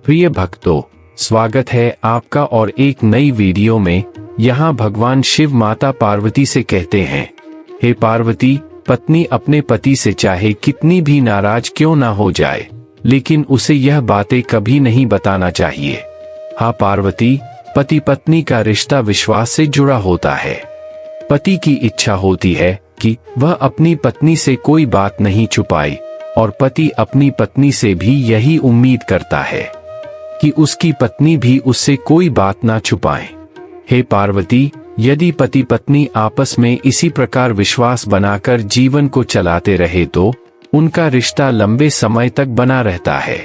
प्रिय भक्तों, स्वागत है आपका और एक नई वीडियो में। यहाँ भगवान शिव माता पार्वती से कहते हैं, हे पार्वती, पत्नी अपने पति से चाहे कितनी भी नाराज क्यों ना हो जाए, लेकिन उसे यह बातें कभी नहीं बताना चाहिए। हाँ पार्वती, पति पत्नी का रिश्ता विश्वास से जुड़ा होता है। पति की इच्छा होती है कि वह अपनी पत्नी से कोई बात नहीं छुपाए, और पति अपनी पत्नी से भी यही उम्मीद करता है कि उसकी पत्नी भी उससे कोई बात ना छुपाए। हे पार्वती, यदि पति पत्नी आपस में इसी प्रकार विश्वास बनाकर जीवन को चलाते रहे तो उनका रिश्ता लंबे समय तक बना रहता है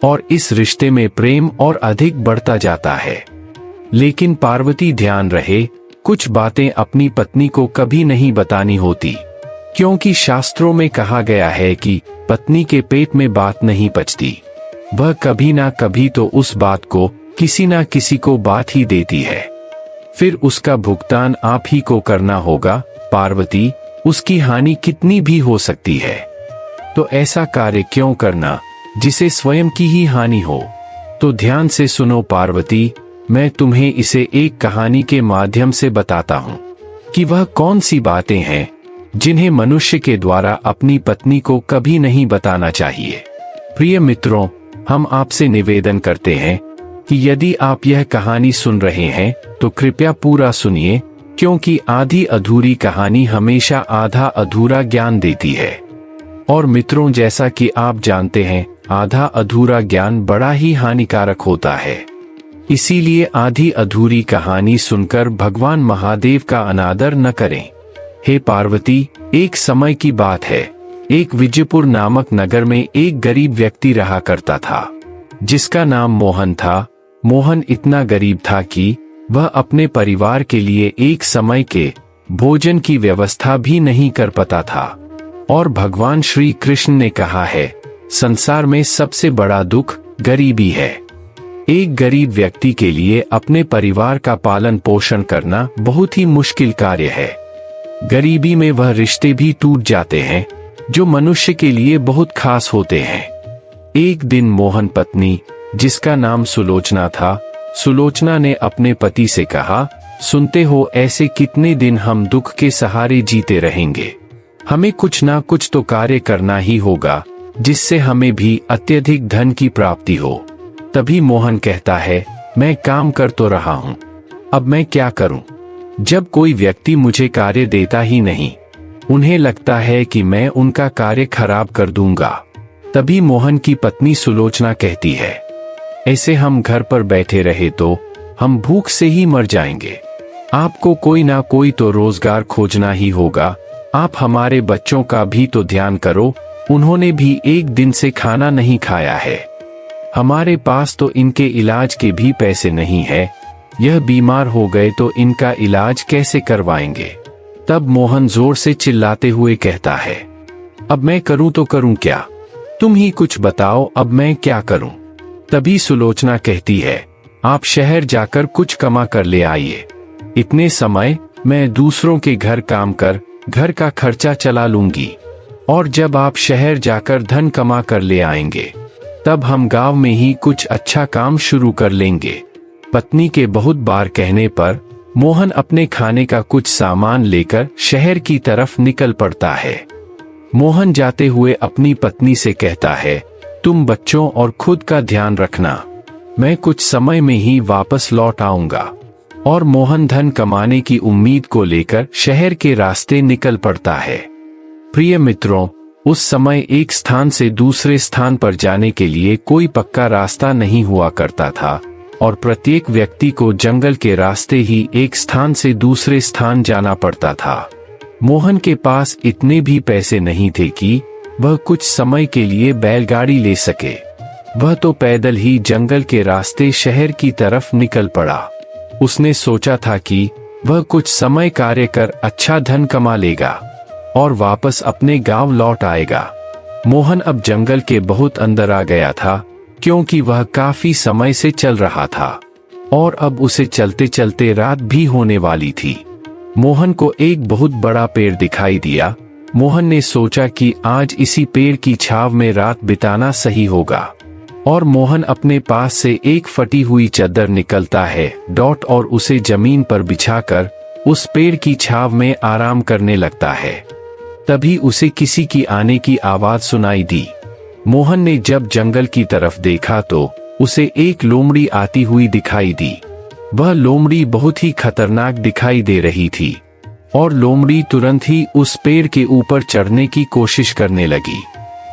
और इस रिश्ते में प्रेम और अधिक बढ़ता जाता है। लेकिन पार्वती, ध्यान रहे, कुछ बातें अपनी पत्नी को कभी नहीं बतानी होती, क्योंकि शास्त्रों में कहा गया है कि पत्नी के पेट में बात नहीं पचती। वह कभी ना कभी तो उस बात को किसी ना किसी को बात ही देती है, फिर उसका भुगतान आप ही को करना होगा। पार्वती, उसकी हानि कितनी भी हो सकती है, तो ऐसा कार्य क्यों करना जिसे स्वयं की ही हानि हो। तो ध्यान से सुनो पार्वती, मैं तुम्हें इसे एक कहानी के माध्यम से बताता हूँ कि वह कौन सी बातें हैं जिन्हें मनुष्य के द्वारा अपनी पत्नी को कभी नहीं बताना चाहिए। प्रिय मित्रों, हम आपसे निवेदन करते हैं कि यदि आप यह कहानी सुन रहे हैं तो कृपया पूरा सुनिए, क्योंकि आधी अधूरी कहानी हमेशा आधा अधूरा ज्ञान देती है। और मित्रों, जैसा कि आप जानते हैं, आधा अधूरा ज्ञान बड़ा ही हानिकारक होता है। इसीलिए आधी अधूरी कहानी सुनकर भगवान महादेव का अनादर न करें। हे पार्वती, एक समय की बात है, एक विजयपुर नामक नगर में एक गरीब व्यक्ति रहा करता था, जिसका नाम मोहन था। मोहन इतना गरीब था कि वह अपने परिवार के लिए एक समय के भोजन की व्यवस्था भी नहीं कर पाता था। और भगवान श्री कृष्ण ने कहा है, संसार में सबसे बड़ा दुख गरीबी है। एक गरीब व्यक्ति के लिए अपने परिवार का पालन पोषण करना बहुत ही मुश्किल कार्य है। गरीबी में वह रिश्ते भी टूट जाते हैं जो मनुष्य के लिए बहुत खास होते हैं। एक दिन मोहन पत्नी, जिसका नाम सुलोचना था, सुलोचना ने अपने पति से कहा, सुनते हो, ऐसे कितने दिन हम दुख के सहारे जीते रहेंगे। हमें कुछ ना कुछ तो कार्य करना ही होगा जिससे हमें भी अत्यधिक धन की प्राप्ति हो। तभी मोहन कहता है, मैं काम कर तो रहा हूं, अब मैं क्या करूं? जब कोई व्यक्ति मुझे कार्य देता ही नहीं, उन्हें लगता है कि मैं उनका कार्य खराब कर दूंगा। तभी मोहन की पत्नी सुलोचना कहती है, ऐसे हम घर पर बैठे रहे तो हम भूख से ही मर जाएंगे। आपको कोई ना कोई तो रोजगार खोजना ही होगा। आप हमारे बच्चों का भी तो ध्यान करो, उन्होंने भी एक दिन से खाना नहीं खाया है। हमारे पास तो इनके इलाज के भी पैसे नहीं है, यह बीमार हो गए तो इनका इलाज कैसे करवाएंगे। तब मोहन जोर से चिल्लाते हुए कहता है, अब मैं करूं तो करूं क्या? तुम ही कुछ बताओ, अब मैं क्या करूं? तभी सुलोचना कहती है, आप शहर जाकर कुछ कमा कर ले आइए। इतने समय मैं दूसरों के घर काम कर घर का खर्चा चला लूंगी, और जब आप शहर जाकर धन कमा कर ले आएंगे तब हम गांव में ही कुछ अच्छा काम शुरू कर लेंगे। पत्नी के बहुत बार कहने पर मोहन अपने खाने का कुछ सामान लेकर शहर की तरफ निकल पड़ता है। मोहन जाते हुए अपनी पत्नी से कहता है, तुम बच्चों और खुद का ध्यान रखना, मैं कुछ समय में ही वापस लौट आऊंगा। और मोहन धन कमाने की उम्मीद को लेकर शहर के रास्ते निकल पड़ता है। प्रिय मित्रों, उस समय एक स्थान से दूसरे स्थान पर जाने के लिए कोई पक्का रास्ता नहीं हुआ करता था, और प्रत्येक व्यक्ति को जंगल के रास्ते ही एक स्थान से दूसरे स्थान जाना पड़ता था। मोहन के पास इतने भी पैसे नहीं थे कि वह कुछ समय के लिए बैलगाड़ी ले सके। वह तो पैदल ही जंगल के रास्ते शहर की तरफ निकल पड़ा। उसने सोचा था कि वह कुछ समय कार्य कर अच्छा धन कमा लेगा और वापस अपने गांव लौट आएगा। मोहन अब जंगल के बहुत अंदर आ गया था, क्योंकि वह काफी समय से चल रहा था और अब उसे चलते चलते रात भी होने वाली थी। मोहन को एक बहुत बड़ा पेड़ दिखाई दिया। मोहन ने सोचा कि आज इसी पेड़ की छाव में रात बिताना सही होगा। और मोहन अपने पास से एक फटी हुई चादर निकलता है और उसे जमीन पर बिछाकर उस पेड़ की छाव में आराम करने लगता है। तभी उसे किसी की आने की आवाज सुनाई दी। मोहन ने जब जंगल की तरफ देखा तो उसे एक लोमड़ी आती हुई दिखाई दी। वह लोमड़ी बहुत ही खतरनाक दिखाई दे रही थी और लोमड़ी तुरंत ही उस पेड़ के ऊपर चढ़ने की कोशिश करने लगी।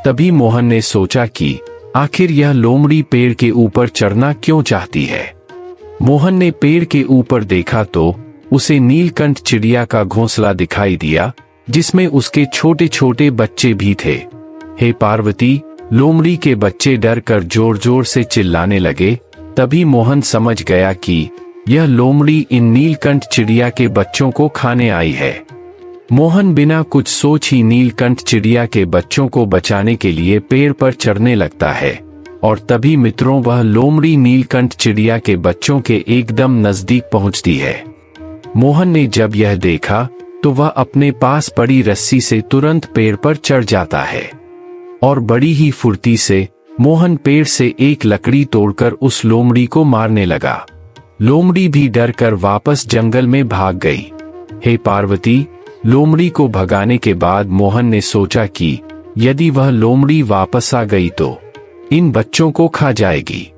तभी मोहन ने सोचा कि आखिर यह लोमड़ी पेड़ के ऊपर चढ़ना क्यों चाहती है। मोहन ने पेड़ के ऊपर देखा तो उसे नीलकंठ चिड़िया का घोंसला दिखाई दिया, जिसमें उसके छोटे छोटे बच्चे भी थे। हे पार्वती, लोमड़ी के बच्चे डर कर जोर जोर से चिल्लाने लगे। तभी मोहन समझ गया कि यह लोमड़ी इन नीलकंठ चिड़िया के बच्चों को खाने आई है। मोहन बिना कुछ सोच ही नीलकंठ चिड़िया के बच्चों को बचाने के लिए पेड़ पर चढ़ने लगता है और तभी मित्रों, वह लोमड़ी नीलकंठ चिड़िया के बच्चों के एकदम नजदीक पहुंचती है। मोहन ने जब यह देखा तो वह अपने पास पड़ी रस्सी से तुरंत पेड़ पर चढ़ जाता है और बड़ी ही फुर्ती से मोहन पेड़ से एक लकड़ी तोड़कर उस लोमड़ी को मारने लगा। लोमड़ी भी डर कर वापस जंगल में भाग गई। हे पार्वती, लोमड़ी को भगाने के बाद मोहन ने सोचा कि यदि वह लोमड़ी वापस आ गई तो इन बच्चों को खा जाएगी,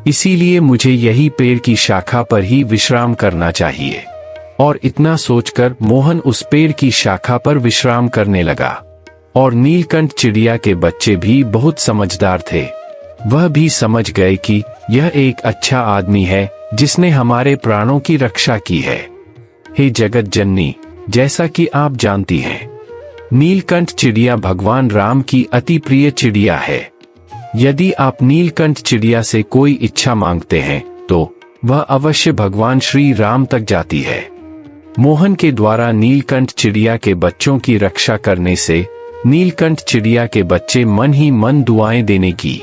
इसीलिए मुझे यही पेड़ की शाखा पर ही विश्राम करना चाहिए। और इतना सोचकर मोहन उस पेड़ की शाखा पर विश्राम करने लगा। और नीलकंठ चिड़िया के बच्चे भी बहुत समझदार थे। वह भी समझ गए कि यह एक अच्छा आदमी है जिसने हमारे प्राणों की रक्षा की है। हे जगत जननी, जैसा कि आप जानती हैं, नीलकंठ चिड़िया भगवान राम की अति प्रिय चिड़िया है। यदि आप नीलकंठ चिड़िया से कोई इच्छा मांगते हैं तो वह अवश्य भगवान श्री राम तक जाती है। मोहन के द्वारा नीलकंठ चिड़िया के बच्चों की रक्षा करने से नीलकंठ चिड़िया के बच्चे मन ही मन दुआएं देने की।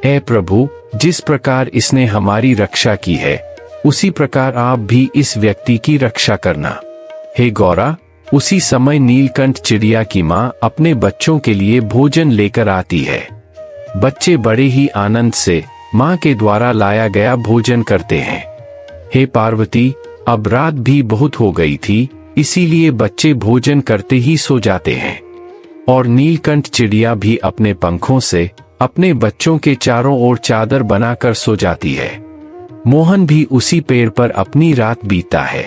ऐ प्रभु, जिस प्रकार इसने हमारी रक्षा की है उसी प्रकार आप भी इस व्यक्ति की रक्षा करना। हे गौरा, उसी समय नीलकंठ चिड़िया की माँ अपने बच्चों के लिए भोजन लेकर आती है। बच्चे बड़े ही आनंद से माँ के द्वारा लाया गया भोजन करते हैं। हे पार्वती, अब रात भी बहुत हो गई थी, इसीलिए बच्चे भोजन करते ही सो जाते हैं और नीलकंठ चिड़िया भी अपने पंखों से अपने बच्चों के चारों ओर चादर बनाकर सो जाती है। मोहन भी उसी पेड़ पर अपनी रात बीतता है।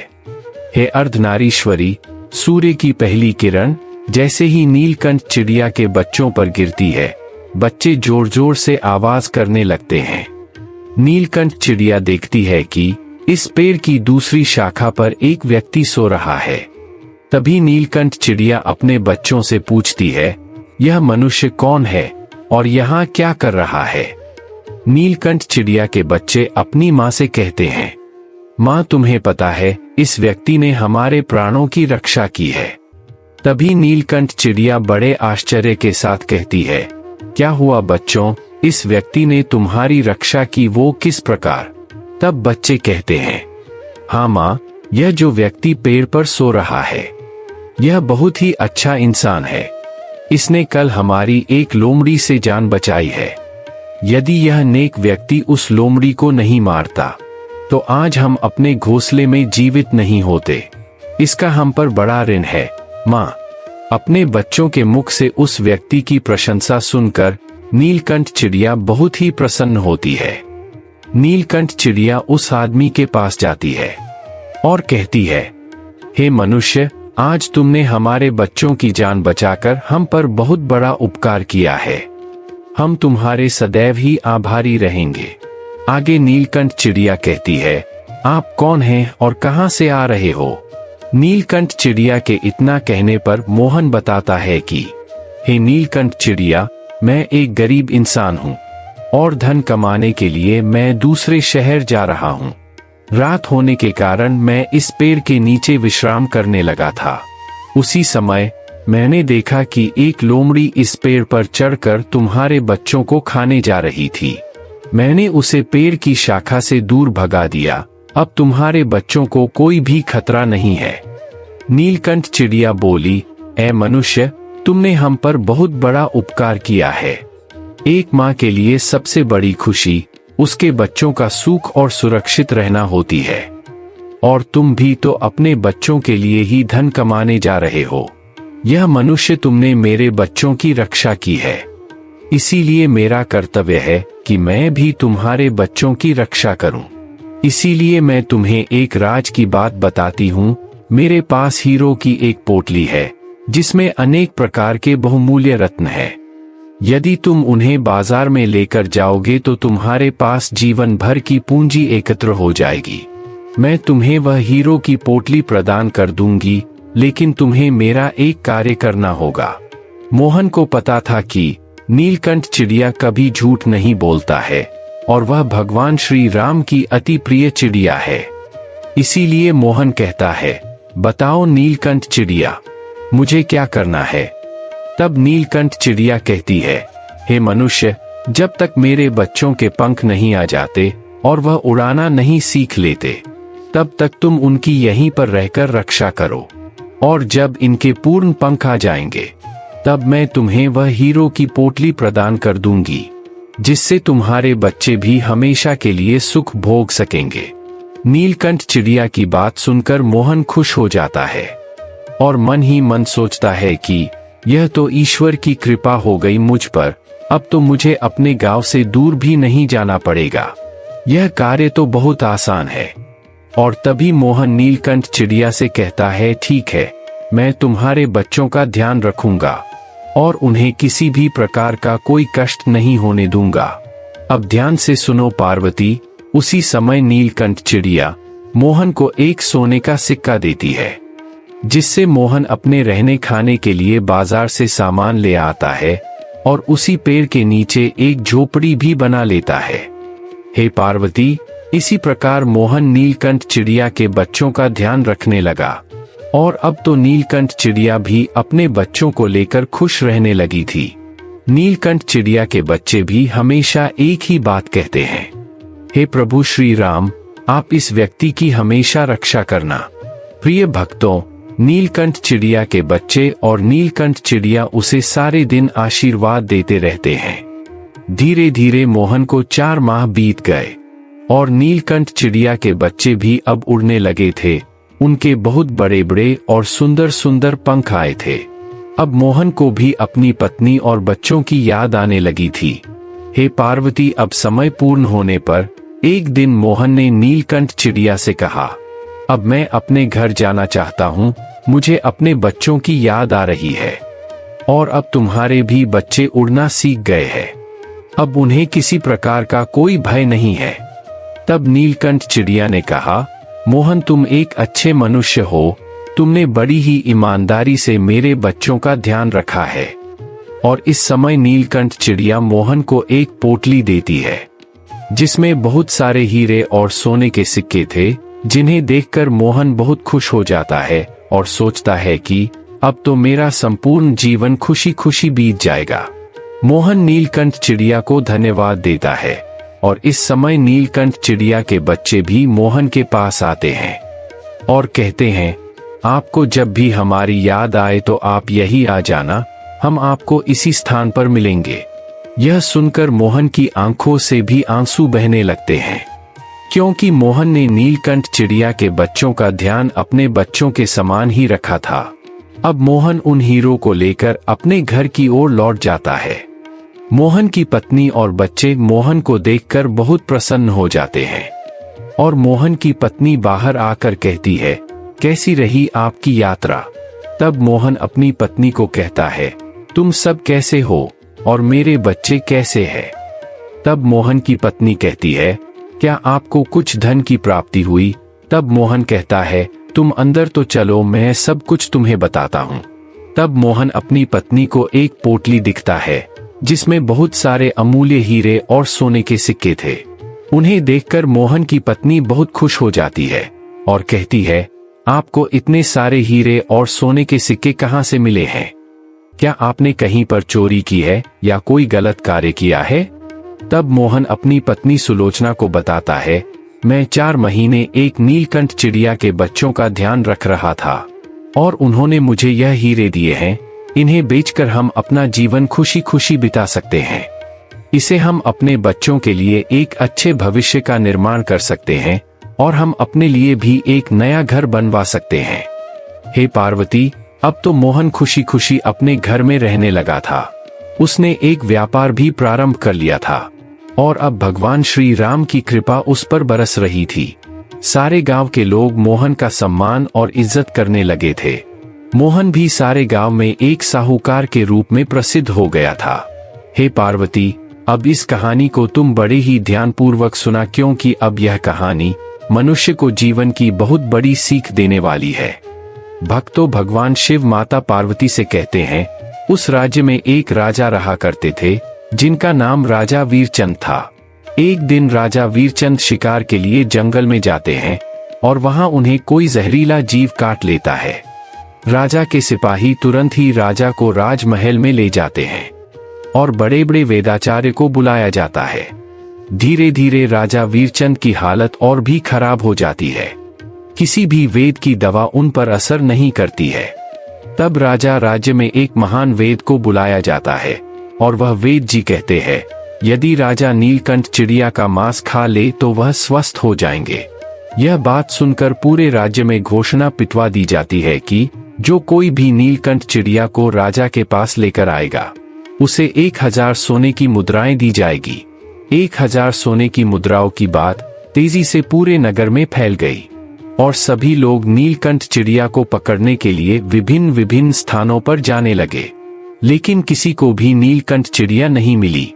हे अर्धनारीश्वरी, सूर्य की पहली किरण जैसे ही नीलकंठ चिड़िया के बच्चों पर गिरती है, बच्चे जोर जोर से आवाज करने लगते हैं। नीलकंठ चिड़िया देखती है कि इस पेड़ की दूसरी शाखा पर एक व्यक्ति सो रहा है। तभी नीलकंठ चिड़िया अपने बच्चों से पूछती है, यह मनुष्य कौन है और यहाँ क्या कर रहा है। नीलकंठ चिड़िया के बच्चे अपनी माँ से कहते हैं, माँ, तुम्हें पता है इस व्यक्ति ने हमारे प्राणों की रक्षा की है। तभी नीलकंठ चिड़िया बड़े आश्चर्य के साथ कहती है, क्या हुआ बच्चों, इस व्यक्ति ने तुम्हारी रक्षा की, वो किस प्रकार। तब बच्चे कहते हैं, हाँ माँ, यह जो व्यक्ति पेड़ पर सो रहा है यह बहुत ही अच्छा इंसान है। इसने कल हमारी एक लोमड़ी से जान बचाई है। यदि यह नेक व्यक्ति उस लोमड़ी को नहीं मारता तो आज हम अपने घोंसले में जीवित नहीं होते। इसका हम पर बड़ा ऋण है। माँ, अपने बच्चों के मुख से उस व्यक्ति की प्रशंसा सुनकर नीलकंठ चिड़िया बहुत ही प्रसन्न होती है। नीलकंठ चिड़िया उस आदमी के पास जाती है और कहती है, हे मनुष्य, आज तुमने हमारे बच्चों की जान बचाकर हम पर बहुत बड़ा उपकार किया है। हम तुम्हारे सदैव ही आभारी रहेंगे। आगे नीलकंठ चिड़िया कहती है, आप कौन हैं और कहां से आ रहे हो। नीलकंठ चिड़िया के इतना कहने पर मोहन बताता है कि हे नीलकंठ चिड़िया, मैं एक गरीब इंसान हूँ और धन कमाने के लिए मैं दूसरे शहर जा रहा हूँ। रात होने के कारण मैं इस पेड़ के नीचे विश्राम करने लगा था। उसी समय मैंने देखा कि एक लोमड़ी इस पेड़ पर चढ़कर तुम्हारे बच्चों को खाने जा रही थी। मैंने उसे पेड़ की शाखा से दूर भगा दिया। अब तुम्हारे बच्चों को कोई भी खतरा नहीं है। नीलकंठ चिड़िया बोली, ऐ मनुष्य, तुमने हम पर बहुत बड़ा उपकार किया है। एक माँ के लिए सबसे बड़ी खुशी उसके बच्चों का सुख और सुरक्षित रहना होती है। और तुम भी तो अपने बच्चों के लिए ही धन कमाने जा रहे हो। यह मनुष्य तुमने मेरे बच्चों की रक्षा की है, इसीलिए मेरा कर्तव्य है कि मैं भी तुम्हारे बच्चों की रक्षा करूं। इसीलिए मैं तुम्हें एक राज की बात बताती हूं। मेरे पास हीरो की एक पोटली है जिसमें अनेक प्रकार के बहुमूल्य रत्न हैं। यदि तुम उन्हें बाजार में लेकर जाओगे तो तुम्हारे पास जीवन भर की पूंजी एकत्र हो जाएगी। मैं तुम्हें वह हीरो की पोटली प्रदान कर दूंगी, लेकिन तुम्हें मेरा एक कार्य करना होगा। मोहन को पता था कि नीलकंठ चिड़िया कभी झूठ नहीं बोलता है और वह भगवान श्री राम की अति प्रिय चिड़िया है। इसीलिए मोहन कहता है, बताओ नीलकंठ चिड़िया, मुझे क्या करना है? तब नीलकंठ चिड़िया कहती है, हे मनुष्य, जब तक मेरे बच्चों के पंख नहीं आ जाते और वह उड़ाना नहीं सीख लेते, तब तक तुम उनकी यहीं पर रहकर रक्षा करो। और जब इनके पूर्ण पंख आ जाएंगे, तब मैं तुम्हें वह हीरो की पोटली प्रदान कर दूंगी, जिससे तुम्हारे बच्चे भी हमेशा के लिए सुख भोग सकेंगे। नीलकंठ चिड़िया की बात सुनकर मोहन खुश हो जाता है और मन ही मन सोचता है कि यह तो ईश्वर की कृपा हो गई मुझ पर। अब तो मुझे अपने गांव से दूर भी नहीं जाना पड़ेगा। यह कार्य तो बहुत आसान है। और तभी मोहन नीलकंठ चिड़िया से कहता है, ठीक है, मैं तुम्हारे बच्चों का ध्यान रखूंगा और उन्हें किसी भी प्रकार का कोई कष्ट नहीं होने दूंगा। अब ध्यान से सुनो पार्वती। उसी समय नीलकंठ चिड़िया मोहन को एक सोने का सिक्का देती है, जिससे मोहन अपने रहने खाने के लिए बाजार से सामान ले आता है और उसी पेड़ के नीचे एक झोपड़ी भी बना लेता है। हे पार्वती, इसी प्रकार मोहन नीलकंठ चिड़िया के बच्चों का ध्यान रखने लगा और अब तो नीलकंठ चिड़िया भी अपने बच्चों को लेकर खुश रहने लगी थी। नीलकंठ चिड़िया के बच्चे भी हमेशा एक ही बात कहते हैं, हे प्रभु श्री राम, आप इस व्यक्ति की हमेशा रक्षा करना। प्रिय भक्तों, नीलकंठ चिड़िया के बच्चे और नीलकंठ चिड़िया उसे सारे दिन आशीर्वाद देते रहते हैं। धीरे धीरे मोहन को 4 माह बीत गए और नीलकंठ चिड़िया के बच्चे भी अब उड़ने लगे थे। उनके बहुत बड़े बड़े और सुंदर सुंदर पंख आए थे। अब मोहन को भी अपनी पत्नी और बच्चों की याद आने लगी थी। हे पार्वती, अब समय पूर्ण होने पर एक दिन मोहन ने नीलकंठ चिड़िया से कहा, अब मैं अपने घर जाना चाहता हूँ, मुझे अपने बच्चों की याद आ रही है और अब तुम्हारे भी बच्चे उड़ना सीख गए हैं। अब उन्हें किसी प्रकार का कोई भय नहीं है। तब नीलकंठ चिड़िया ने कहा, मोहन, तुम एक अच्छे मनुष्य हो। तुमने बड़ी ही ईमानदारी से मेरे बच्चों का ध्यान रखा है। और इस समय नीलकंठ चिड़िया मोहन को एक पोटली देती है, जिसमें बहुत सारे हीरे और सोने के सिक्के थे, जिन्हें देखकर मोहन बहुत खुश हो जाता है और सोचता है कि अब तो मेरा संपूर्ण जीवन खुशी खुशी बीत जाएगा। मोहन नीलकंठ चिड़िया को धन्यवाद देता है और इस समय नीलकंठ चिड़िया के बच्चे भी मोहन के पास आते हैं और कहते हैं, आपको जब भी हमारी याद आए तो आप यही आ जाना, हम आपको इसी स्थान पर मिलेंगे। यह सुनकर मोहन की आंखों से भी आंसू बहने लगते हैं, क्योंकि मोहन ने नीलकंठ चिड़िया के बच्चों का ध्यान अपने बच्चों के समान ही रखा था। अब मोहन उन हीरो को लेकर अपने घर की ओर लौट जाता है। मोहन की पत्नी और बच्चे मोहन को देखकर बहुत प्रसन्न हो जाते हैं और मोहन की पत्नी बाहर आकर कहती है, कैसी रही आपकी यात्रा? तब मोहन अपनी पत्नी को कहता है, तुम सब कैसे हो और मेरे बच्चे कैसे हैं? तब मोहन की पत्नी कहती है, क्या आपको कुछ धन की प्राप्ति हुई? तब मोहन कहता है, तुम अंदर तो चलो, मैं सब कुछ तुम्हें बताता हूँ। तब मोहन अपनी पत्नी को एक पोटली दिखता है, जिसमें बहुत सारे अमूल्य हीरे और सोने के सिक्के थे। उन्हें देखकर मोहन की पत्नी बहुत खुश हो जाती है और कहती है, आपको इतने सारे हीरे और सोने के सिक्के कहाँ से मिले हैं? क्या आपने कहीं पर चोरी की है या कोई गलत कार्य किया है? तब मोहन अपनी पत्नी सुलोचना को बताता है, मैं 4 महीने एक नीलकंठ चिड़िया के बच्चों का ध्यान रख रहा था और उन्होंने मुझे यह हीरे दिए हैं। इन्हें बेचकर हम अपना जीवन खुशी खुशी बिता सकते हैं। इसे हम अपने बच्चों के लिए एक अच्छे भविष्य का निर्माण कर सकते हैं और हम अपने लिए भी एक नया घर बनवा सकते हैं। हे पार्वती, अब तो मोहन खुशी खुशी अपने घर में रहने लगा था। उसने एक व्यापार भी प्रारंभ कर लिया था और अब भगवान श्री राम की कृपा उस पर बरस रही थी। सारे गांव के लोग मोहन का सम्मान और इज्जत करने लगे थे। मोहन भी सारे गांव में एक साहूकार के रूप में प्रसिद्ध हो गया था। हे पार्वती, अब इस कहानी को तुम बड़े ही ध्यानपूर्वक सुना, क्योंकि अब यह कहानी मनुष्य को जीवन की बहुत बड़ी सीख देने वाली है। भक्तों, भगवान शिव माता पार्वती से कहते हैं, उस राज्य में एक राजा रहा करते थे जिनका नाम राजा वीरचंद था। एक दिन राजा वीरचंद शिकार के लिए जंगल में जाते हैं और वहां उन्हें कोई जहरीला जीव काट लेता है। राजा के सिपाही तुरंत ही राजा को राजमहल में ले जाते हैं और बड़े बड़े वेदाचार्य को बुलाया जाता है। धीरे धीरे राजा वीरचंद की हालत और भी खराब हो जाती है। किसी भी वेद की दवा उन पर असर नहीं करती है। तब राजा राज्य में एक महान वेद को बुलाया जाता है और वह वेद जी कहते हैं, यदि राजा नीलकंठ चिड़िया का मांस खा ले तो वह स्वस्थ हो जाएंगे। यह बात सुनकर पूरे राज्य में घोषणा पिटवा दी जाती है कि जो कोई भी नीलकंठ चिड़िया को राजा के पास लेकर आएगा उसे 1000 सोने की मुद्राएं दी जाएगी। 1000 सोने की मुद्राओं की बात तेजी से पूरे नगर में फैल गई और सभी लोग नीलकंठ चिड़िया को पकड़ने के लिए विभिन्न विभिन्न स्थानों पर जाने लगे, लेकिन किसी को भी नीलकंठ चिड़िया नहीं मिली।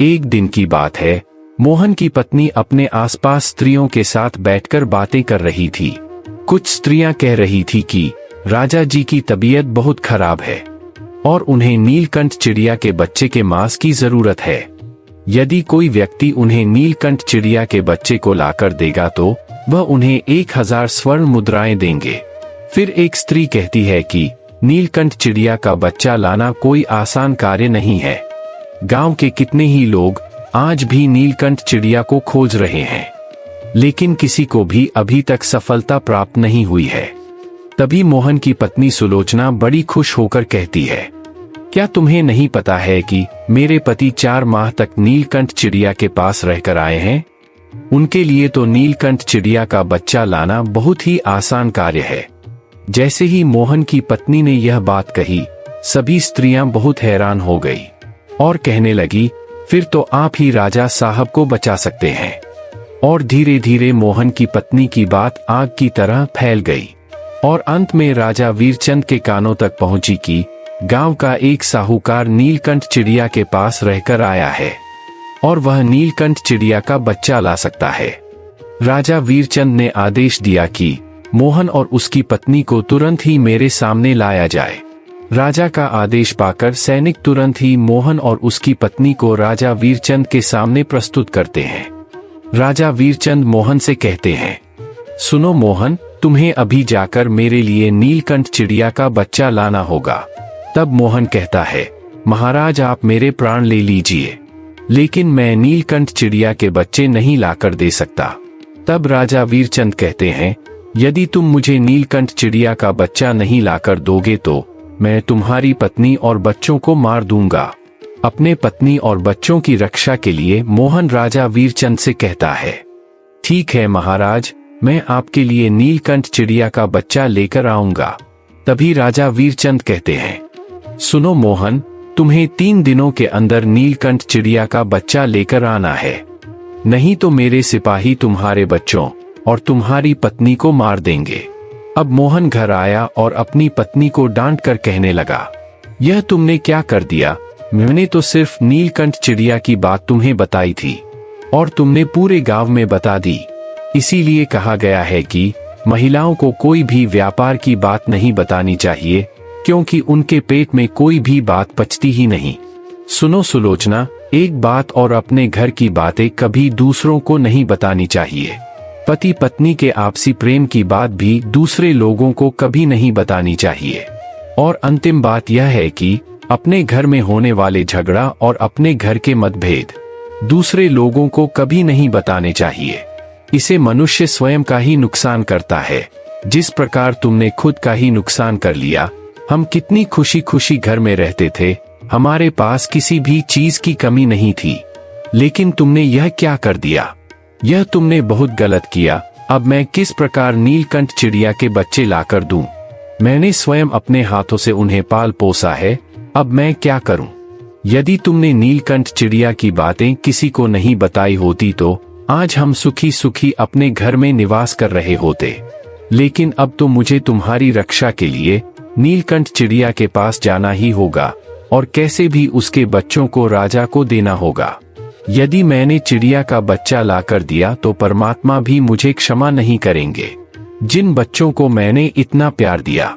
एक दिन की बात है, मोहन की पत्नी अपने आसपास स्त्रियों के साथ बैठकर बातें कर रही थी। कुछ स्त्रियां कह रही थी कि राजा जी की तबीयत बहुत खराब है और उन्हें नीलकंठ चिड़िया के बच्चे के मांस की जरूरत है। यदि कोई व्यक्ति उन्हें नीलकंठ चिड़िया के बच्चे को लाकर देगा तो वह उन्हें 1000 स्वर्ण मुद्राएं देंगे। फिर एक स्त्री कहती है कि नीलकंठ चिड़िया का बच्चा लाना कोई आसान कार्य नहीं है। गांव के कितने ही लोग आज भी नीलकंठ चिड़िया को खोज रहे हैं, लेकिन किसी को भी अभी तक सफलता प्राप्त नहीं हुई है। तभी मोहन की पत्नी सुलोचना बड़ी खुश होकर कहती है, क्या तुम्हें नहीं पता है कि मेरे पति 4 माह तक नीलकंठ चिड़िया के पास रहकर आए हैं? उनके लिए तो नीलकंठ चिड़िया का बच्चा लाना बहुत ही आसान कार्य है। जैसे ही मोहन की पत्नी ने यह बात कही, सभी स्त्रियां बहुत हैरान हो गई और कहने लगी, फिर तो आप ही राजा साहब को बचा सकते हैं। और धीरे धीरे मोहन की पत्नी की बात आग की तरह फैल गई और अंत में राजा वीरचंद के कानों तक पहुंची कि गांव का एक साहूकार नीलकंठ चिड़िया के पास रहकर आया है और वह नीलकंठ चिड़िया का बच्चा ला सकता है। राजा वीरचंद ने आदेश दिया कि मोहन और उसकी पत्नी को तुरंत ही मेरे सामने लाया जाए। राजा का आदेश पाकर सैनिक तुरंत ही मोहन और उसकी पत्नी को राजा वीरचंद के सामने प्रस्तुत करते हैं। राजा वीरचंद मोहन से कहते हैं, सुनो मोहन, तुम्हें अभी जाकर मेरे लिए नीलकंठ चिड़िया का बच्चा लाना होगा। तब मोहन कहता है, महाराज आप मेरे प्राण ले लीजिए, लेकिन मैं नीलकंठ चिड़िया के बच्चे नहीं लाकर दे सकता। तब राजा वीरचंद कहते हैं, यदि तुम मुझे नीलकंठ चिड़िया का बच्चा नहीं लाकर दोगे तो मैं तुम्हारी पत्नी और बच्चों को मार दूंगा। अपने पत्नी और बच्चों की रक्षा के लिए मोहन राजा वीरचंद से कहता है, ठीक है महाराज, मैं आपके लिए नीलकंठ चिड़िया का बच्चा लेकर आऊंगा। तभी राजा वीरचंद कहते हैं, सुनो मोहन, तुम्हें 3 दिनों के अंदर नीलकंठ चिड़िया का बच्चा लेकर आना है, नहीं तो मेरे सिपाही तुम्हारे बच्चों और तुम्हारी पत्नी को मार देंगे। अब मोहन घर आया और अपनी पत्नी को डांट कर कहने लगा, यह तुमने क्या कर दिया? मैंने तो सिर्फ नीलकंठ चिड़िया की बात तुम्हें बताई थी और तुमने पूरे गांव में बता दी। इसीलिए कहा गया है कि महिलाओं को कोई भी व्यापार की बात नहीं बतानी चाहिए, क्योंकि उनके पेट में कोई भी बात पचती ही नहीं। सुनो सुलोचना, एक बात और, अपने घर की बातें कभी दूसरों को नहीं बतानी चाहिए। पति पत्नी के आपसी प्रेम की बात भी दूसरे लोगों को कभी नहीं बतानी चाहिए। और अंतिम बात यह है कि अपने घर में होने वाले झगड़ा और अपने घर के मतभेद दूसरे लोगों को कभी नहीं बताने चाहिए। इसे मनुष्य स्वयं का ही नुकसान करता है। जिस प्रकार तुमने खुद का ही नुकसान कर लिया। हम कितनी खुशी खुशी घर में रहते थे, हमारे पास किसी भी चीज की कमी नहीं थी, लेकिन तुमने यह क्या कर दिया? यह तुमने बहुत गलत किया। अब मैं किस प्रकार नीलकंठ चिड़िया के बच्चे लाकर दूं? मैंने स्वयं अपने हाथों से उन्हें पाल पोसा है, अब मैं क्या करूं? यदि तुमने नीलकंठ चिड़िया की बातें किसी को नहीं बताई होती तो आज हम सुखी सुखी अपने घर में निवास कर रहे होते। लेकिन अब तो मुझे तुम्हारी रक्षा के लिए नीलकंठ चिड़िया के पास जाना ही होगा और कैसे भी उसके बच्चों को राजा को देना होगा। यदि मैंने चिड़िया का बच्चा लाकर दिया तो परमात्मा भी मुझे क्षमा नहीं करेंगे। जिन बच्चों को मैंने इतना प्यार दिया,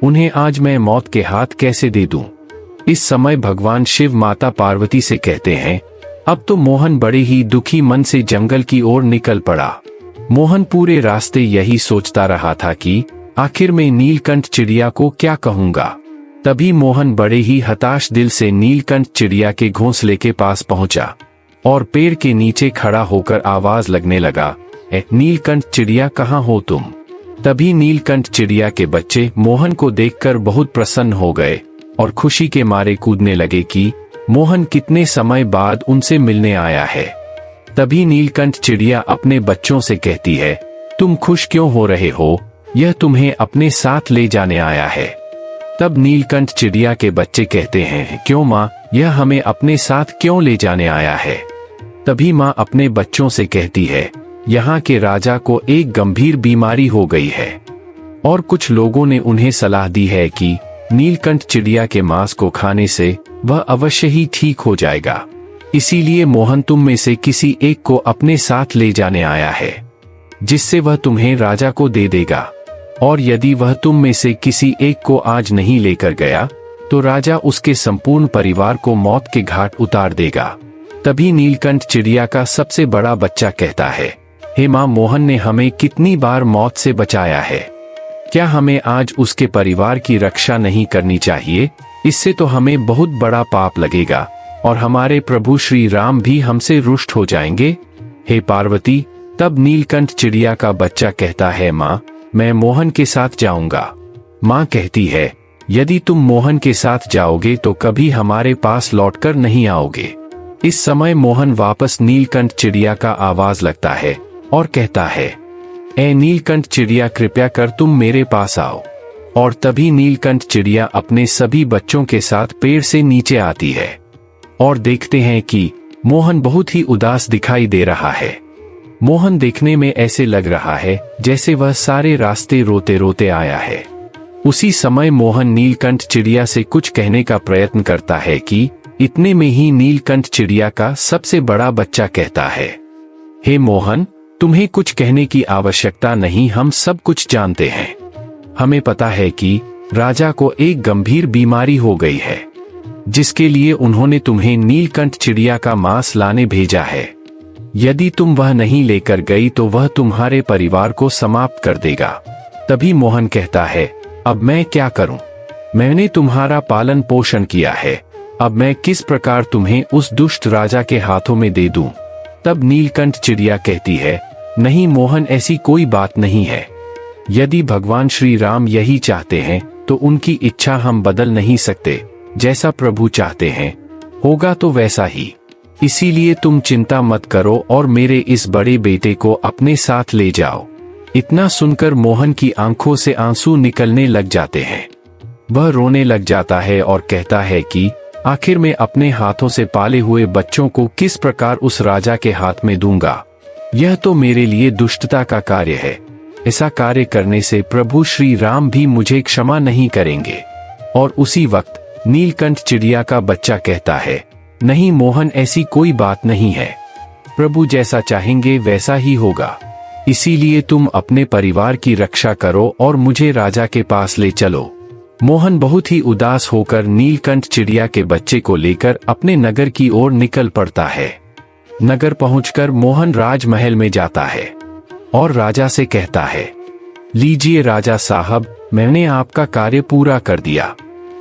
उन्हें आज मैं मौत के हाथ कैसे दे दूं? इस समय भगवान शिव माता पार्वती से कहते हैं। अब तो मोहन बड़े ही दुखी मन से जंगल की ओर निकल पड़ा। मोहन पूरे रास्ते यही सोचता रहा था कि आखिर में नीलकंठ चिड़िया को क्या कहूंगा। तभी मोहन बड़े ही हताश दिल से नीलकंठ चिड़िया के घोंसले के पास पहुंचा और पेड़ के नीचे खड़ा होकर आवाज लगने लगा, नीलकंठ चिड़िया कहाँ हो तुम? तभी नीलकंठ चिड़िया के बच्चे मोहन को देखकर बहुत प्रसन्न हो गए और खुशी के मारे कूदने लगे कि मोहन कितने समय बाद उनसे मिलने आया है। तभी नीलकंठ चिड़िया अपने बच्चों से कहती है, तुम खुश क्यों हो रहे हो? यह तुम्हें अपने साथ ले जाने आया है। तब नीलकंठ चिड़िया के बच्चे कहते हैं, क्यों माँ, यह हमें अपने साथ क्यों ले जाने आया है? तभी माँ अपने बच्चों से कहती है, यहाँ के राजा को एक गंभीर बीमारी हो गई है और कुछ लोगों ने उन्हें सलाह दी है कि नीलकंठ चिड़िया के मांस को खाने से वह अवश्य ही ठीक हो जाएगा। इसीलिए मोहन तुम में से किसी एक को अपने साथ ले जाने आया है, जिससे वह तुम्हें राजा को दे देगा। और यदि वह तुम में से किसी एक को आज नहीं लेकर गया तो राजा उसके संपूर्ण परिवार को मौत के घाट उतार देगा। तभी नीलकंठ चिड़िया का सबसे बड़ा बच्चा कहता है, हे माँ, मोहन ने हमें कितनी बार मौत से बचाया है, क्या हमें आज उसके परिवार की रक्षा नहीं करनी चाहिए? इससे तो हमें बहुत बड़ा पाप लगेगा और हमारे प्रभु श्री राम भी हमसे रुष्ट हो जाएंगे। हे पार्वती। तब नीलकंठ चिड़िया का बच्चा कहता है, माँ, मैं मोहन के साथ जाऊंगा। माँ कहती है, यदि तुम मोहन के साथ जाओगे तो कभी हमारे पास लौटकर नहीं आओगे। इस समय मोहन वापस नीलकंठ चिड़िया का आवाज लगता है और कहता है, ए नीलकंठ चिड़िया, कृपया कर तुम मेरे पास आओ। और तभी नीलकंठ चिड़िया अपने सभी बच्चों के साथ पेड़ से नीचे आती है और देखते हैं कि मोहन बहुत ही उदास दिखाई दे रहा है। मोहन देखने में ऐसे लग रहा है जैसे वह सारे रास्ते रोते रोते आया है। उसी समय मोहन नीलकंठ चिड़िया से कुछ कहने का प्रयत्न करता है कि इतने में ही नीलकंठ चिड़िया का सबसे बड़ा बच्चा कहता है, हे मोहन, तुम्हें कुछ कहने की आवश्यकता नहीं, हम सब कुछ जानते हैं। हमें पता है कि राजा को एक गंभीर बीमारी हो गई है, जिसके लिए उन्होंने तुम्हें नीलकंठ चिड़िया का मांस लाने भेजा है। यदि तुम वह नहीं लेकर गई तो वह तुम्हारे परिवार को समाप्त कर देगा। तभी मोहन कहता है, अब मैं क्या करूं? मैंने तुम्हारा पालन पोषण किया है, अब मैं किस प्रकार तुम्हें उस दुष्ट राजा के हाथों में दे दूं? तब नीलकंठ चिड़िया कहती है, नहीं मोहन, ऐसी कोई बात नहीं है। यदि भगवान श्री राम यही चाहते हैं तो उनकी इच्छा हम बदल नहीं सकते। जैसा प्रभु चाहते हैं होगा तो वैसा ही। इसीलिए तुम चिंता मत करो और मेरे इस बड़े बेटे को अपने साथ ले जाओ। इतना सुनकर मोहन की आंखों से आंसू निकलने लग जाते हैं। वह रोने लग जाता है और कहता है कि आखिर मैं अपने हाथों से पाले हुए बच्चों को किस प्रकार उस राजा के हाथ में दूंगा? यह तो मेरे लिए दुष्टता का कार्य है। ऐसा कार्य करने से प्रभु श्री राम भी मुझे क्षमा नहीं करेंगे। और उसी वक्त नीलकंठ चिड़िया का बच्चा कहता है, नहीं मोहन, ऐसी कोई बात नहीं है। प्रभु जैसा चाहेंगे वैसा ही होगा। इसीलिए तुम अपने परिवार की रक्षा करो और मुझे राजा के पास ले चलो। मोहन बहुत ही उदास होकर नीलकंठ चिड़िया के बच्चे को लेकर अपने नगर की ओर निकल पड़ता है। नगर पहुंचकर मोहन राजमहल में जाता है और राजा से कहता है, लीजिए राजा साहब, मैंने आपका कार्य पूरा कर दिया।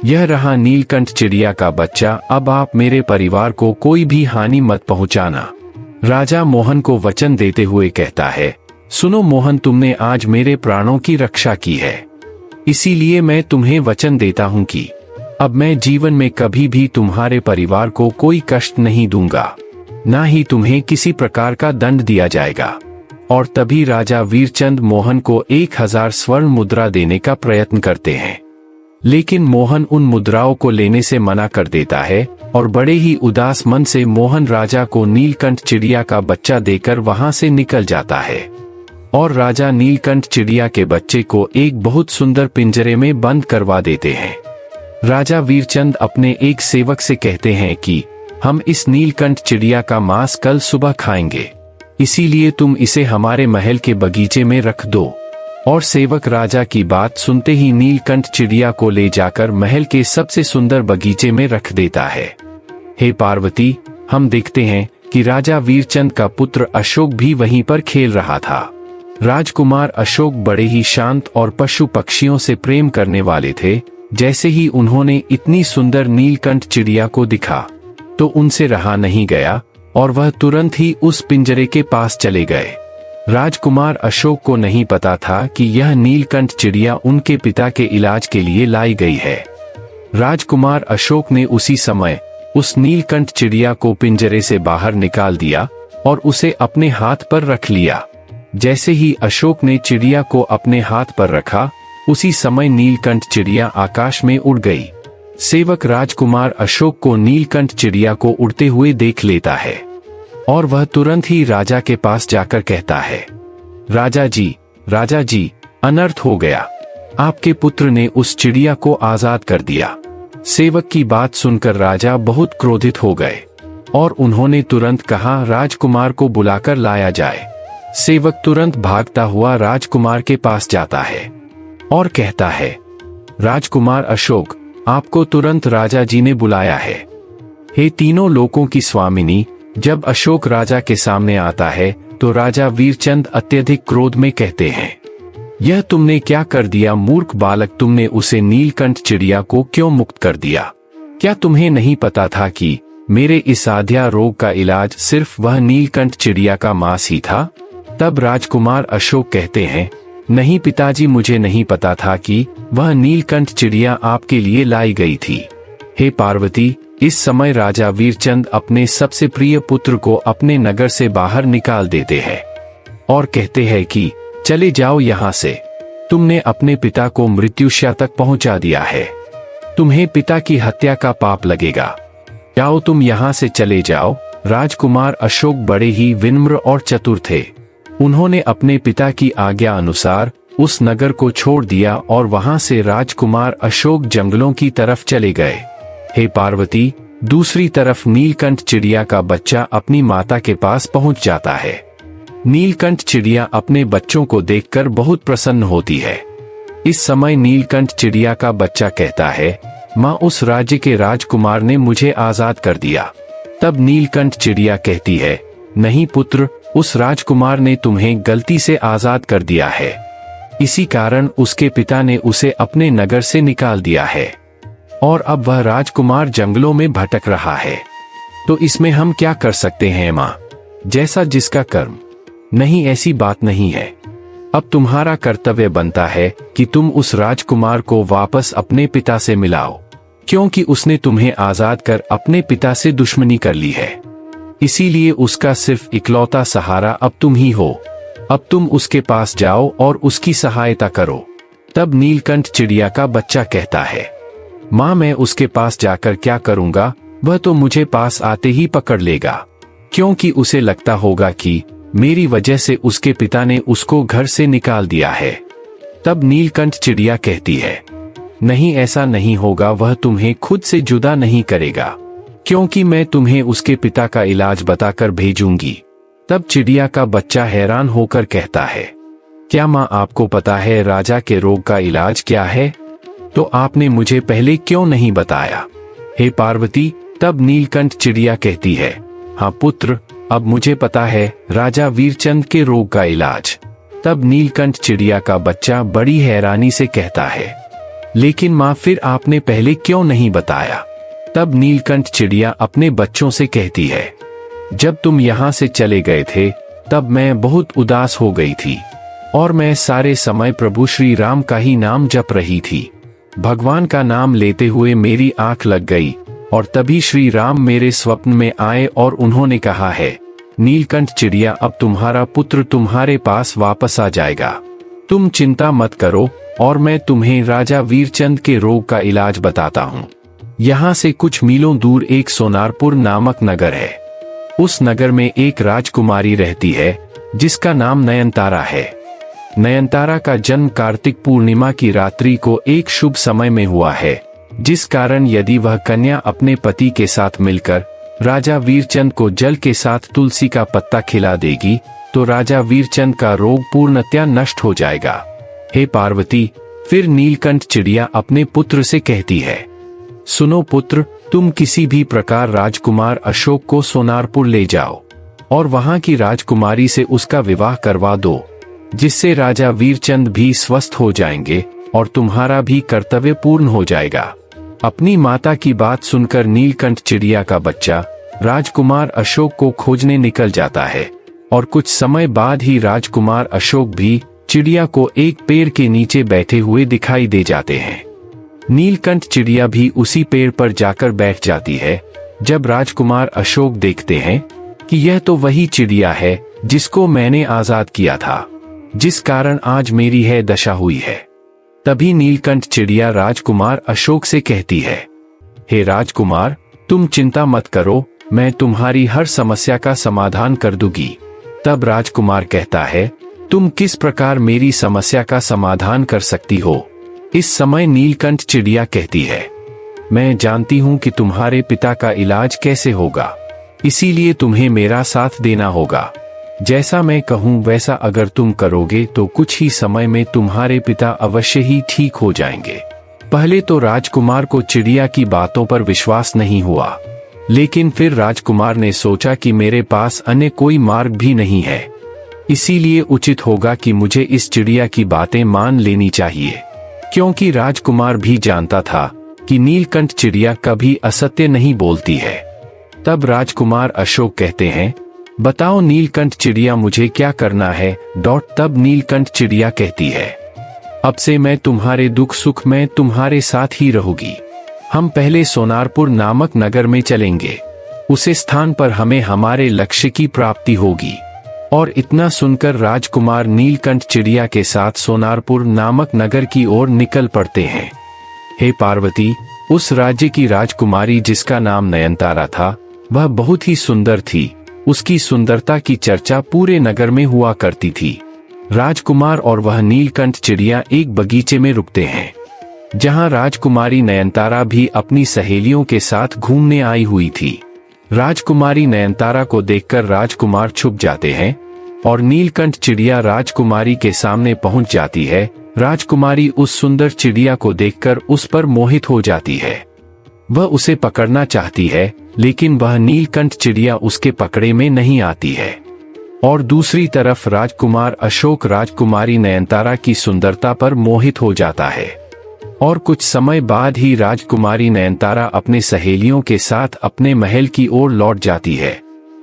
यह रहा नीलकंठ चिड़िया का बच्चा, अब आप मेरे परिवार को कोई भी हानि मत पहुंचाना। राजा मोहन को वचन देते हुए कहता है, सुनो मोहन, तुमने आज मेरे प्राणों की रक्षा की है, इसीलिए मैं तुम्हें वचन देता हूं कि अब मैं जीवन में कभी भी तुम्हारे परिवार को कोई कष्ट नहीं दूंगा। ना ही तुम्हें किसी प्रकार का दंड दिया जाएगा। और तभी राजा वीरचंद मोहन को 1000 स्वर्ण मुद्रा देने का प्रयत्न करते हैं, लेकिन मोहन उन मुद्राओं को लेने से मना कर देता है और बड़े ही उदास मन से मोहन राजा को नीलकंठ चिड़िया का बच्चा देकर वहां से निकल जाता है। और राजा नीलकंठ चिड़िया के बच्चे को एक बहुत सुंदर पिंजरे में बंद करवा देते हैं। राजा वीरचंद अपने एक सेवक से कहते हैं कि हम इस नीलकंठ चिड़िया का मांस कल सुबह खाएंगे, इसीलिए तुम इसे हमारे महल के बगीचे में रख दो। और सेवक राजा की बात सुनते ही नीलकंठ चिड़िया को ले जाकर महल के सबसे सुंदर बगीचे में रख देता है। हे पार्वती, हम देखते हैं कि राजा वीरचंद का पुत्र अशोक भी वहीं पर खेल रहा था। राजकुमार अशोक बड़े ही शांत और पशु पक्षियों से प्रेम करने वाले थे। जैसे ही उन्होंने इतनी सुंदर नीलकंठ चिड़िया को दिखा तो उनसे रहा नहीं गया और वह तुरंत ही उस पिंजरे के पास चले गए। राजकुमार अशोक को नहीं पता था कि यह नीलकंठ चिड़िया उनके पिता के इलाज के लिए लाई गई है। राजकुमार अशोक ने उसी समय उस नीलकंठ चिड़िया को पिंजरे से बाहर निकाल दिया और उसे अपने हाथ पर रख लिया। जैसे ही अशोक ने चिड़िया को अपने हाथ पर रखा, उसी समय नीलकंठ चिड़िया आकाश में उड़ गई। सेवक राजकुमार अशोक को नीलकंठ चिड़िया को उड़ते हुए देख लेता है और वह तुरंत ही राजा के पास जाकर कहता है, राजा जी, अनर्थ हो गया। आपके पुत्र ने उस चिड़िया को आजाद कर दिया। सेवक की बात सुनकर राजा बहुत क्रोधित हो गए और उन्होंने तुरंत कहा, राजकुमार को बुलाकर लाया जाए। सेवक तुरंत भागता हुआ राजकुमार के पास जाता है और कहता है, राजकुमार अशोक, आपको तुरंत राजा जी ने बुलाया है। हे तीनों लोकों की स्वामिनी, जब अशोक राजा के सामने आता है तो राजा वीरचंद अत्यधिक क्रोध में कहते हैं, यह तुमने क्या कर दिया मूर्ख बालक, तुमने उसे नीलकंठ चिड़िया को क्यों मुक्त कर दिया? क्या तुम्हें नहीं पता था कि मेरे इस आध्या रोग का इलाज सिर्फ वह नीलकंठ चिड़िया का मांस ही था? तब राजकुमार अशोक कहते हैं, नहीं पिताजी, मुझे नहीं पता था कि वह नीलकंठ चिड़िया आपके लिए लाई गई थी। हे पार्वती, इस समय राजा वीरचंद अपने सबसे प्रिय पुत्र को अपने नगर से बाहर निकाल देते हैं और कहते हैं कि चले जाओ यहाँ से, तुमने अपने पिता को मृत्युशैया तक पहुंचा दिया है, तुम्हें पिता की हत्या का पाप लगेगा, जाओ तुम यहाँ से चले जाओ। राजकुमार अशोक बड़े ही विनम्र और चतुर थे। उन्होंने अपने पिता की आज्ञा अनुसार उस नगर को छोड़ दिया और वहां से राजकुमार अशोक जंगलों की तरफ चले गए। हे पार्वती, दूसरी तरफ नीलकंठ चिड़िया का बच्चा अपनी माता के पास पहुंच जाता है। नीलकंठ चिड़िया अपने बच्चों को देखकर बहुत प्रसन्न होती है। इस समय नीलकंठ चिड़िया का बच्चा कहता है, माँ, उस राज्य के राजकुमार ने मुझे आजाद कर दिया। तब नीलकंठ चिड़िया कहती है, नहीं पुत्र, उस राजकुमार ने तुम्हें गलती से आजाद कर दिया है, इसी कारण उसके पिता ने उसे अपने नगर से निकाल दिया है और अब वह राजकुमार जंगलों में भटक रहा है। तो इसमें हम क्या कर सकते हैं माँ? जैसा जिसका कर्म। नहीं, ऐसी बात नहीं है। अब तुम्हारा कर्तव्य बनता है कि तुम उस राजकुमार को वापस अपने पिता से मिलाओ, क्योंकि उसने तुम्हें आजाद कर अपने पिता से दुश्मनी कर ली है। इसीलिए उसका सिर्फ इकलौता सहारा अब तुम ही हो। अब तुम उसके पास जाओ और उसकी सहायता करो। तब नीलकंठ चिड़िया का बच्चा कहता है, माँ, मैं उसके पास जाकर क्या करूँगा? वह तो मुझे पास आते ही पकड़ लेगा, क्योंकि उसे लगता होगा कि मेरी वजह से उसके पिता ने उसको घर से निकाल दिया है। तब नीलकंठ चिड़िया कहती है, नहीं, ऐसा नहीं होगा, वह तुम्हें खुद से जुदा नहीं करेगा, क्योंकि मैं तुम्हें उसके पिता का इलाज बताकर भेजूंगी। तब चिड़िया का बच्चा हैरान होकर कहता है, क्या माँ, आपको पता है राजा के रोग का इलाज क्या है? तो आपने मुझे पहले क्यों नहीं बताया? हे पार्वती, तब नीलकंठ चिड़िया कहती है, हाँ पुत्र, अब मुझे पता है राजा वीरचंद के रोग का इलाज। तब नीलकंठ चिड़िया का बच्चा बड़ी हैरानी से कहता है, लेकिन माँ, फिर आपने पहले क्यों नहीं बताया? तब नीलकंठ चिड़िया अपने बच्चों से कहती है, जब तुम यहाँ से चले गए थे तब मैं बहुत उदास हो गई थी और मैं सारे समय प्रभु श्री राम का ही नाम जप रही थी। भगवान का नाम लेते हुए मेरी आंख लग गई और तभी श्री राम मेरे स्वप्न में आए और उन्होंने कहा है, नीलकंठ चिड़िया, अब तुम्हारा पुत्र तुम्हारे पास वापस आ जाएगा। तुम चिंता मत करो और मैं तुम्हें राजा वीरचंद के रोग का इलाज बताता हूँ। यहाँ से कुछ मीलों दूर एक सोनारपुर नामक नगर है। उस नगर में एक राजकुमारी रहती है जिसका नाम नयनतारा है। नयनतारा का जन्म कार्तिक पूर्णिमा की रात्रि को एक शुभ समय में हुआ है, जिस कारण यदि वह कन्या अपने पति के साथ मिलकर राजा वीरचंद को जल के साथ तुलसी का पत्ता खिला देगी तो राजा वीरचंद का रोग पूर्णतया नष्ट हो जाएगा। हे पार्वती, फिर नीलकंठ चिड़िया अपने पुत्र से कहती है, सुनो पुत्र, तुम किसी भी प्रकार राजकुमार अशोक को सोनारपुर ले जाओ और वहां की राजकुमारी से उसका विवाह करवा दो, जिससे राजा वीरचंद भी स्वस्थ हो जाएंगे और तुम्हारा भी कर्तव्य पूर्ण हो जाएगा। अपनी माता की बात सुनकर नीलकंठ चिड़िया का बच्चा राजकुमार अशोक को खोजने निकल जाता है और कुछ समय बाद ही राजकुमार अशोक भी चिड़िया को एक पेड़ के नीचे बैठे हुए दिखाई दे जाते हैं। नीलकंठ चिड़िया भी उसी पेड़ पर जाकर बैठ जाती है। जब राजकुमार अशोक देखते हैं कि यह तो वही चिड़िया है जिसको मैंने आजाद किया था, जिस कारण आज मेरी है दशा हुई है, तभी नीलकंठ चिड़िया राजकुमार अशोक से कहती है, हे राजकुमार, तुम चिंता मत करो, मैं तुम्हारी हर समस्या का समाधान कर दूंगी। तब राजकुमार कहता है, तुम किस प्रकार मेरी समस्या का समाधान कर सकती हो? इस समय नीलकंठ चिड़िया कहती है, मैं जानती हूँ कि तुम्हारे पिता का इलाज कैसे होगा, इसीलिए तुम्हें मेरा साथ देना होगा। जैसा मैं कहूँ वैसा अगर तुम करोगे तो कुछ ही समय में तुम्हारे पिता अवश्य ही ठीक हो जाएंगे। पहले तो राजकुमार को चिड़िया की बातों पर विश्वास नहीं हुआ, लेकिन फिर राजकुमार ने सोचा कि मेरे पास अन्य कोई मार्ग भी नहीं है, इसीलिए उचित होगा कि मुझे इस चिड़िया की बातें मान लेनी चाहिए, क्योंकि राजकुमार भी जानता था कि नीलकंठ चिड़िया कभी असत्य नहीं बोलती है। तब राजकुमार अशोक कहते हैं, बताओ नीलकंठ चिड़िया, मुझे क्या करना है? तब नीलकंठ चिड़िया कहती है, अब से मैं तुम्हारे दुख सुख में तुम्हारे साथ ही रहूंगी। हम पहले सोनारपुर नामक नगर में चलेंगे, उस स्थान पर हमें हमारे लक्ष्य की प्राप्ति होगी। और इतना सुनकर राजकुमार नीलकंठ चिड़िया के साथ सोनारपुर नामक नगर की ओर निकल पड़ते हैं। हे पार्वती, उस राज्य की राजकुमारी जिसका नाम नयनतारा था, वह बहुत ही सुंदर थी। उसकी सुंदरता की चर्चा पूरे नगर में हुआ करती थी। राजकुमार और वह नीलकंठ चिड़िया एक बगीचे में रुकते हैं, जहां राजकुमारी नयनतारा भी अपनी सहेलियों के साथ घूमने आई हुई थी। राजकुमारी नयनतारा को देखकर राजकुमार छुप जाते हैं और नीलकंठ चिड़िया राजकुमारी के सामने पहुंच जाती है। राजकुमारी उस सुंदर चिड़िया को देखकर उस पर मोहित हो जाती है। वह उसे पकड़ना चाहती है, लेकिन वह नीलकंठ चिड़िया उसके पकड़े में नहीं आती है। और दूसरी तरफ राजकुमार अशोक राजकुमारी नयनतारा की सुंदरता पर मोहित हो जाता है। और कुछ समय बाद ही राजकुमारी नयनतारा अपने सहेलियों के साथ अपने महल की ओर लौट जाती है।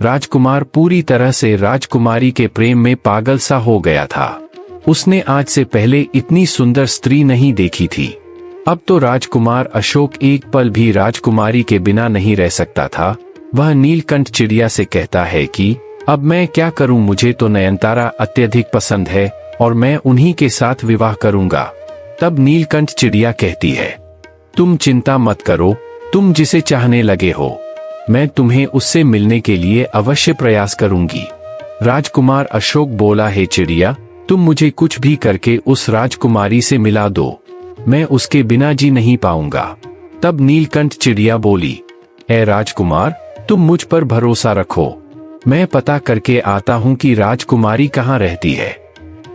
राजकुमार पूरी तरह से राजकुमारी के प्रेम में पागल सा हो गया था। उसने आज से पहले इतनी सुंदर स्त्री नहीं देखी थी। अब तो राजकुमार अशोक एक पल भी राजकुमारी के बिना नहीं रह सकता था। वह नीलकंठ चिड़िया से कहता है कि अब मैं क्या करूं, मुझे तो नयनतारा अत्यधिक पसंद है और मैं उन्हीं के साथ विवाह करूंगा। तब नीलकंठ चिड़िया कहती है, तुम चिंता मत करो, तुम जिसे चाहने लगे हो, मैं तुम्हें उससे मिलने के लिए अवश्य प्रयास करूंगी। राजकुमार अशोक बोला, हे चिड़िया, तुम मुझे कुछ भी करके उस राजकुमारी से मिला दो, मैं उसके बिना जी नहीं पाऊंगा। तब नीलकंठ चिड़िया बोली, ऐ राजकुमार, तुम मुझ पर भरोसा रखो, मैं पता करके आता हूं कि राजकुमारी कहाँ रहती है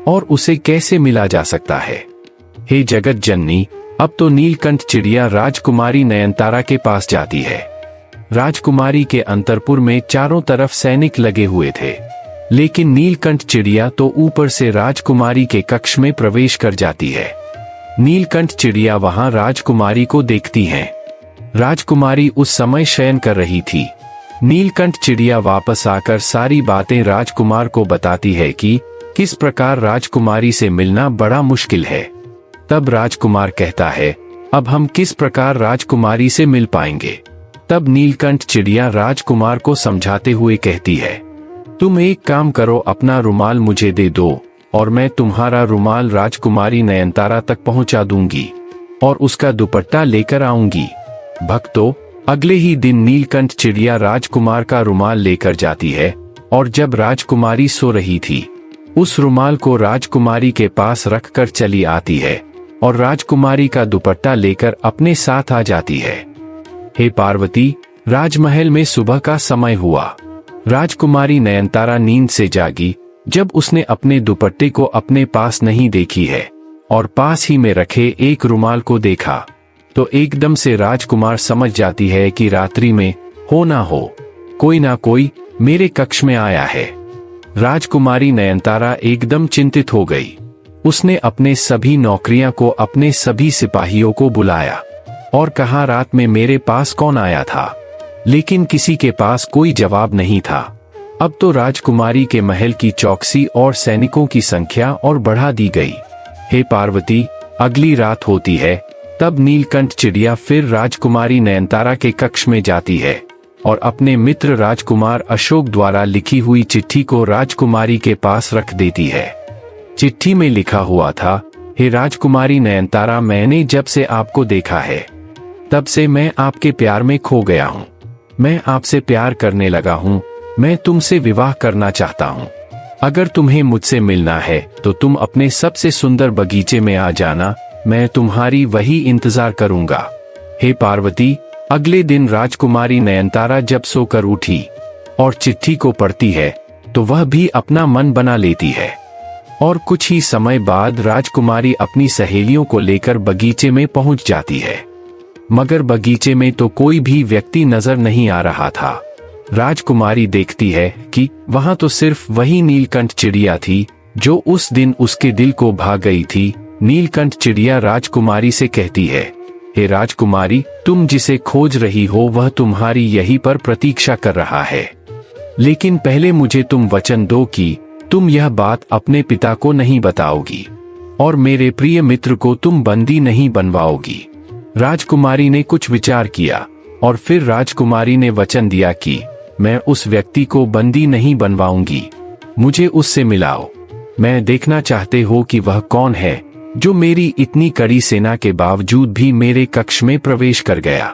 और उसे कैसे मिला जा सकता है। हे जगत जननी, अब तो नीलकंठ चिड़िया राजकुमारी नयनतारा के पास जाती है। राजकुमारी के अंतरपुर में चारों तरफ सैनिक लगे हुए थे, लेकिन नीलकंठ चिड़िया तो ऊपर से राजकुमारी के कक्ष में प्रवेश कर जाती है। नीलकंठ चिड़िया वहां राजकुमारी को देखती है। राजकुमारी उस समय शयन कर रही थी। नीलकंठ चिड़िया वापस आकर सारी बातें राजकुमार को बताती है कि किस प्रकार राजकुमारी से मिलना बड़ा मुश्किल है। तब राजकुमार कहता है, अब हम किस प्रकार राजकुमारी से मिल पाएंगे? तब नीलकंठ चिड़िया राजकुमार को समझाते हुए कहती है, तुम एक काम करो, अपना रुमाल मुझे दे दो और मैं तुम्हारा रुमाल राजकुमारी नयनतारा तक पहुंचा दूंगी और उसका दुपट्टा लेकर आऊंगी। भक्तों, अगले ही दिन नीलकंठ चिड़िया राजकुमार का रुमाल लेकर जाती है और जब राजकुमारी सो रही थी, उस रुमाल को राजकुमारी के पास रखकर चली आती है और राजकुमारी का दुपट्टा लेकर अपने साथ आ जाती है। हे पार्वती, राजमहल में सुबह का समय हुआ। राजकुमारी नयनतारा नींद से जागी जब उसने अपने दुपट्टे को अपने पास नहीं देखी है और पास ही में रखे एक रुमाल को देखा तो एकदम से राजकुमार समझ जाती है कि रात्रि में हो ना कोई मेरे कक्ष में आया है। राजकुमारी नयनतारा एकदम चिंतित हो गई। उसने अपने सभी नौकरियां को, अपने सभी सिपाहियों को बुलाया और कहा, रात में मेरे पास कौन आया था? लेकिन किसी के पास कोई जवाब नहीं था। अब तो राजकुमारी के महल की चौकसी और सैनिकों की संख्या और बढ़ा दी गई। हे पार्वती, अगली रात होती है। तब नीलकंठ चिड़िया फिर राजकुमारी नयनतारा के कक्ष में जाती है और अपने मित्र राजकुमार अशोक द्वारा लिखी हुई चिट्ठी को राजकुमारी के पास रख देती है। चिट्ठी में लिखा हुआ था, हे राजकुमारी नयनतारा, मैंने जब से आपको देखा है तब से मैं आपके प्यार में खो गया हूँ। मैं आपसे प्यार करने लगा हूँ। मैं तुमसे विवाह करना चाहता हूँ। अगर तुम्हें मुझसे मिलना है तो तुम अपने सबसे सुंदर बगीचे में आ जाना। मैं तुम्हारी वही इंतजार करूंगा। हे पार्वती, अगले दिन राजकुमारी नयनतारा जब सोकर उठी और चिट्ठी को पढ़ती है तो वह भी अपना मन बना लेती है और कुछ ही समय बाद राजकुमारी अपनी सहेलियों को लेकर बगीचे में पहुंच जाती है। मगर बगीचे में तो कोई भी व्यक्ति नजर नहीं आ रहा था। राजकुमारी देखती है कि वहां तो सिर्फ वही नीलकंठ चिड़िया थी जो उस दिन उसके दिल को भा गई थी। नीलकंठ चिड़िया राजकुमारी से कहती है, हे राजकुमारी, तुम जिसे खोज रही हो वह तुम्हारी यहीं पर प्रतीक्षा कर रहा है। लेकिन पहले मुझे तुम वचन दो कि तुम यह बात अपने पिता को नहीं बताओगी और मेरे प्रिय मित्र को तुम बंदी नहीं बनवाओगी। राजकुमारी ने कुछ विचार किया और फिर राजकुमारी ने वचन दिया कि मैं उस व्यक्ति को बंदी नहीं बनवाऊंगी। मुझे उससे मिलाओ। मैं देखना चाहते हो कि वह कौन है जो मेरी इतनी कड़ी सेना के बावजूद भी मेरे कक्ष में प्रवेश कर गया।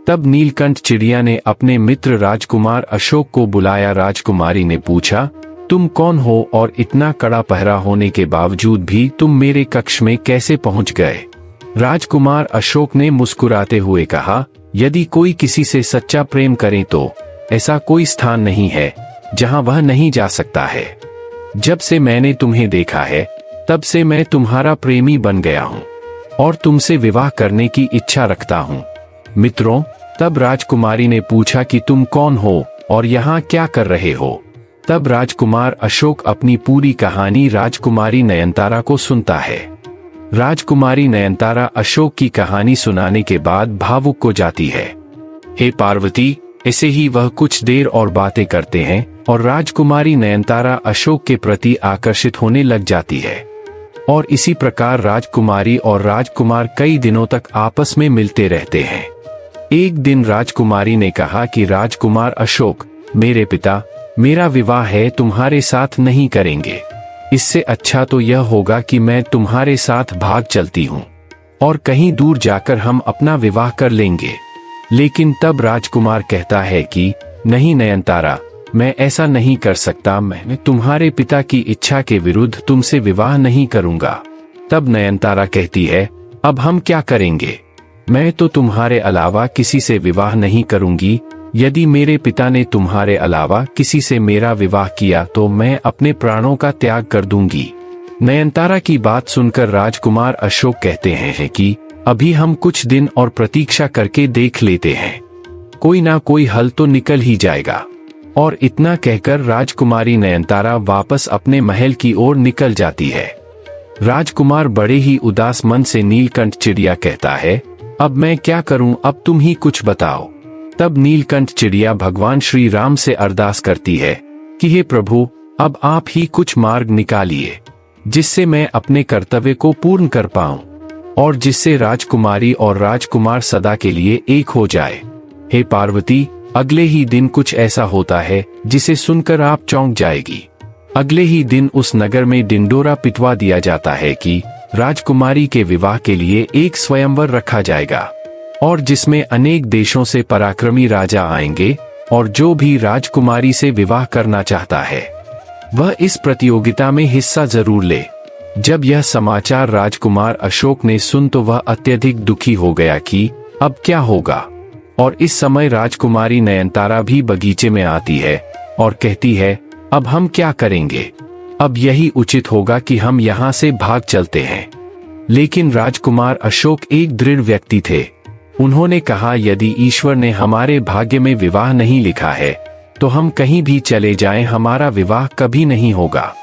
तब नीलकंठ चिड़िया ने अपने मित्र राजकुमार अशोक को बुलाया। राजकुमारी ने पूछा, तुम कौन हो और इतना कड़ा पहरा होने के बावजूद भी तुम मेरे कक्ष में कैसे पहुंच गए? राजकुमार अशोक ने मुस्कुराते हुए कहा, यदि कोई किसी से सच्चा प्रेम करे तो ऐसा कोई स्थान नहीं है जहां वह नहीं जा सकता है। जब से मैंने तुम्हें देखा है तब से मैं तुम्हारा प्रेमी बन गया हूं और तुमसे विवाह करने की इच्छा रखता हूं। मित्रों, तब राजकुमारी ने पूछा कि तुम कौन हो और यहाँ क्या कर रहे हो? तब राजकुमार अशोक अपनी पूरी कहानी राजकुमारी नयनतारा को सुनता है। राजकुमारी नयनतारा अशोक की कहानी सुनाने के बाद भावुक हो जाती है। हे पार्वती, ऐसे ही वह कुछ देर और बातें करते हैं और राजकुमारी नयनतारा अशोक के प्रति आकर्षित होने लग जाती है और इसी प्रकार राजकुमारी और राजकुमार कई दिनों तक आपस में मिलते रहते हैं। एक दिन राजकुमारी ने कहा कि राजकुमार अशोक, मेरे पिता मेरा विवाह है तुम्हारे साथ नहीं करेंगे। इससे अच्छा तो यह होगा कि मैं तुम्हारे साथ भाग चलती हूँ और कहीं दूर जाकर हम अपना विवाह कर लेंगे। लेकिन तब राजकुमार कहता है कि नहीं नयनतारा, मैं ऐसा नहीं कर सकता। मैं तुम्हारे पिता की इच्छा के विरुद्ध तुमसे विवाह नहीं करूंगा। तब नयनतारा कहती है, अब हम क्या करेंगे? मैं तो तुम्हारे अलावा किसी से विवाह नहीं करूंगी। यदि मेरे पिता ने तुम्हारे अलावा किसी से मेरा विवाह किया तो मैं अपने प्राणों का त्याग कर दूंगी। नयनतारा की बात सुनकर राजकुमार अशोक कहते हैं कि अभी हम कुछ दिन और प्रतीक्षा करके देख लेते हैं, कोई ना कोई हल तो निकल ही जाएगा। और इतना कहकर राजकुमारी नयनतारा वापस अपने महल की ओर निकल जाती है। राजकुमार बड़े ही उदास मन से नीलकंठ चिड़िया कहता है, अब मैं क्या करूं, अब तुम ही कुछ बताओ। तब नीलकंठ चिड़िया भगवान श्री राम से अरदास करती है कि हे प्रभु, अब आप ही कुछ मार्ग निकालिए जिससे मैं अपने कर्तव्य को पूर्ण कर पाऊं और जिससे राजकुमारी और राजकुमार सदा के लिए एक हो जाए। हे पार्वती, अगले ही दिन कुछ ऐसा होता है जिसे सुनकर आप चौंक जाएगी। अगले ही दिन उस नगर में डिंडोरा पिटवा दिया जाता है कि राजकुमारी के विवाह के लिए एक स्वयंवर रखा जाएगा और जिसमें अनेक देशों से पराक्रमी राजा आएंगे और जो भी राजकुमारी से विवाह करना चाहता है वह इस प्रतियोगिता में हिस्सा जरूर ले। जब यह समाचार राजकुमार अशोक ने सुन तो वह अत्यधिक दुखी हो गया कि अब क्या होगा। और इस समय राजकुमारी नयनतारा भी बगीचे में आती है और कहती है, अब हम क्या करेंगे? अब यही उचित होगा कि हम यहाँ से भाग चलते हैं। लेकिन राजकुमार अशोक एक दृढ़ व्यक्ति थे। उन्होंने कहा, यदि ईश्वर ने हमारे भाग्य में विवाह नहीं लिखा है तो हम कहीं भी चले जाएं, हमारा विवाह कभी नहीं होगा।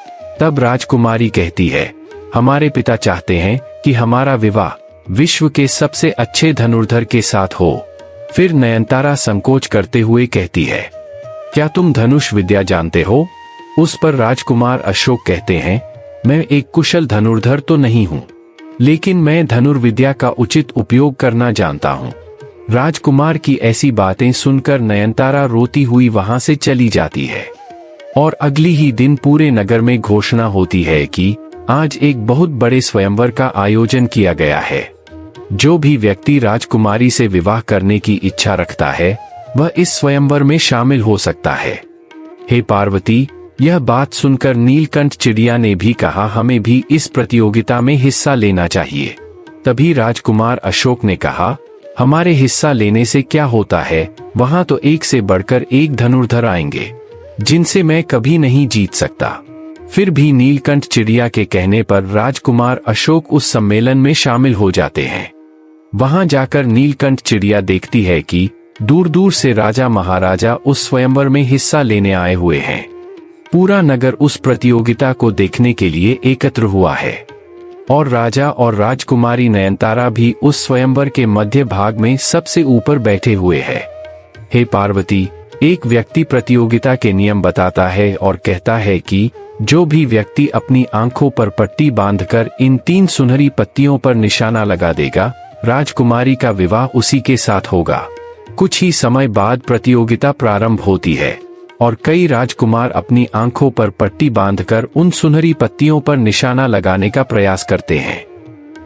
तब राजकुमारी कहती है, हमारे पिता चाहते हैं कि हमारा विवाह विश्व के सबसे अच्छे धनुर्धर के साथ हो। फिर नयनतारा संकोच करते हुए कहती है, क्या तुम धनुष विद्या जानते हो? उस पर राजकुमार अशोक कहते हैं, मैं एक कुशल धनुर्धर तो नहीं हूँ, लेकिन मैं धनुर्विद्या का उचित उपयोग करना जानता हूँ। राजकुमार की ऐसी बातें सुनकर नयनतारा रोती हुई वहां से चली जाती है। और अगली ही दिन पूरे नगर में घोषणा होती है कि आज एक बहुत बड़े स्वयंवर का आयोजन किया गया है। जो भी व्यक्ति राजकुमारी से विवाह करने की इच्छा रखता है वह इस स्वयंवर में शामिल हो सकता है। हे पार्वती, यह बात सुनकर नीलकंठ चिड़िया ने भी कहा, हमें भी इस प्रतियोगिता में हिस्सा लेना चाहिए। तभी राजकुमार अशोक ने कहा, हमारे हिस्सा लेने से क्या होता है, वहां तो एक से बढ़कर एक धनुर्धर आएंगे जिनसे मैं कभी नहीं जीत सकता। फिर भी नीलकंठ चिड़िया के कहने पर राजकुमार अशोक उस सम्मेलन में शामिल हो जाते हैं। वहां जाकर नीलकंठ चिड़िया देखती है कि दूर दूर से राजा महाराजा उस स्वयंवर में हिस्सा लेने आए हुए हैं। पूरा नगर उस प्रतियोगिता को देखने के लिए एकत्र हुआ है और राजा और राजकुमारी नयनतारा भी उस स्वयंवर के मध्य भाग में सबसे ऊपर बैठे हुए हैं। हे पार्वती, एक व्यक्ति प्रतियोगिता के नियम बताता है और कहता है कि जो भी व्यक्ति अपनी आंखों पर पट्टी बांधकर इन 3 सुनहरी पत्तियों पर निशाना लगा देगा, राजकुमारी का विवाह उसी के साथ होगा। कुछ ही समय बाद प्रतियोगिता प्रारंभ होती है और कई राजकुमार अपनी आंखों पर पट्टी बांधकर उन सुनहरी पत्तियों पर निशाना लगाने का प्रयास करते हैं,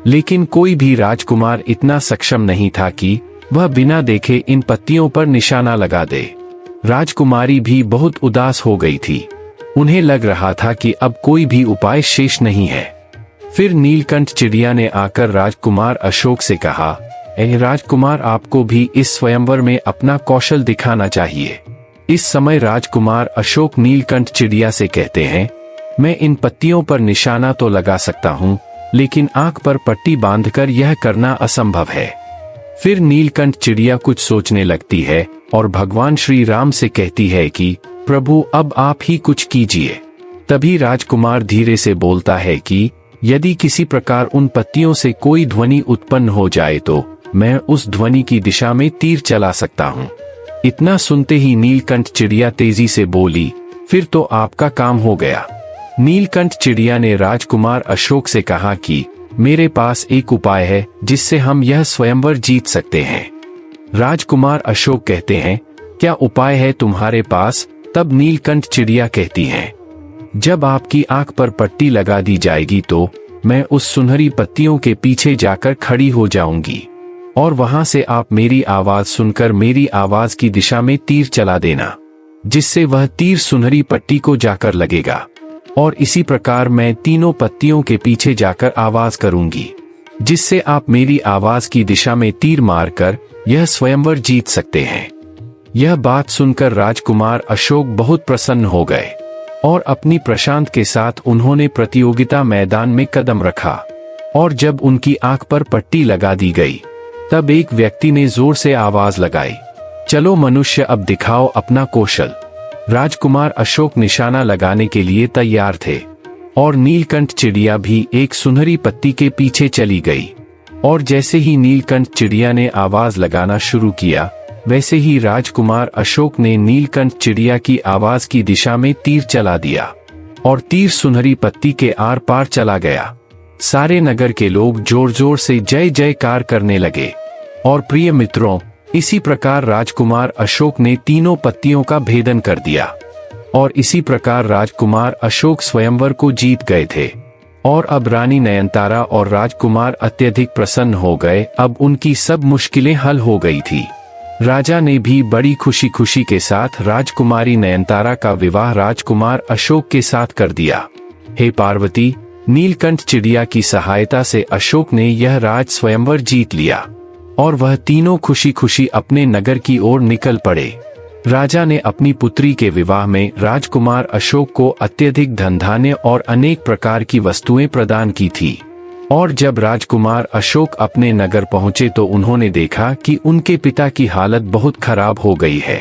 लेकिन कोई भी राजकुमार इतना सक्षम नहीं था कि वह बिना देखे इन पत्तियों पर निशाना लगा दे। राजकुमारी भी बहुत उदास हो गई थी। उन्हें लग रहा था कि अब कोई भी उपाय शेष नहीं है। फिर नीलकंठ चिड़िया ने आकर राजकुमार अशोक से कहा, राजकुमार, आपको भी इस स्वयंवर में अपना कौशल दिखाना चाहिए। इस समय राजकुमार अशोक नीलकंठ चिड़िया से कहते हैं, मैं इन पत्तियों पर निशाना तो लगा सकता हूँ, लेकिन आंख पर पट्टी बांधकर यह करना असंभव है। फिर नीलकंठ चिड़िया कुछ सोचने लगती है और भगवान श्री राम से कहती है कि प्रभु, अब आप ही कुछ कीजिए। तभी राजकुमार धीरे से बोलता है कि यदि किसी प्रकार उन पत्तियों से कोई ध्वनि उत्पन्न हो जाए तो मैं उस ध्वनि की दिशा में तीर चला सकता हूँ। इतना सुनते ही नीलकंठ चिड़िया तेजी से बोली, फिर तो आपका काम हो गया। नीलकंठ चिड़िया ने राजकुमार अशोक से कहा कि मेरे पास एक उपाय है जिससे हम यह स्वयंवर जीत सकते हैं। राजकुमार अशोक कहते हैं, क्या उपाय है तुम्हारे पास? तब नीलकंठ चिड़िया कहती हैं, जब आपकी आंख पर पट्टी लगा दी जाएगी तो मैं उस सुनहरी पत्तियों के पीछे जाकर खड़ी हो जाऊंगी और वहां से आप मेरी आवाज सुनकर मेरी आवाज की दिशा में तीर चला देना, जिससे वह तीर सुनहरी पट्टी को जाकर लगेगा। और इसी प्रकार मैं तीनों पत्तियों के पीछे जाकर आवाज करूंगी, जिससे आप मेरी आवाज की दिशा में तीर मारकर यह स्वयंवर जीत सकते हैं। यह बात सुनकर राजकुमार अशोक बहुत प्रसन्न हो गए और अपनी प्रशांत के साथ उन्होंने प्रतियोगिता मैदान में कदम रखा। और जब उनकी आंख पर पट्टी लगा दी गई तब एक व्यक्ति ने जोर से आवाज लगाई, चलो मनुष्य, अब दिखाओ अपना कौशल। राजकुमार अशोक निशाना लगाने के लिए तैयार थे और नीलकंठ चिड़िया भी एक सुनहरी पत्ती के पीछे चली गई। और जैसे ही नीलकंठ चिड़िया ने आवाज लगाना शुरू किया, वैसे ही राजकुमार अशोक ने नीलकंठ चिड़िया की आवाज की दिशा में तीर चला दिया और तीर सुनहरी पत्ती के आर पार चला गया। सारे नगर के लोग जोर जोर से जय जयकार करने लगे। और प्रिय मित्रों, इसी प्रकार राजकुमार अशोक ने तीनों पत्तियों का भेदन कर दिया और इसी प्रकार राजकुमार अशोक स्वयंवर को जीत गए थे। और अब रानी नयनतारा और राजकुमार अत्यधिक प्रसन्न हो गए। अब उनकी सब मुश्किलें हल हो गई थी। राजा ने भी बड़ी खुशी खुशी के साथ राजकुमारी नयनतारा का विवाह राजकुमार अशोक के साथ कर दिया। हे पार्वती, नीलकंठ चिड़िया की सहायता से अशोक ने यह राज स्वयंवर जीत लिया और वह तीनों खुशी खुशी अपने नगर की ओर निकल पड़े। राजा ने अपनी पुत्री के विवाह में राजकुमार अशोक को अत्यधिक धन धान्य और अनेक प्रकार की वस्तुएं प्रदान की थी। और जब राजकुमार अशोक अपने नगर पहुंचे तो उन्होंने देखा कि उनके पिता की हालत बहुत खराब हो गई है।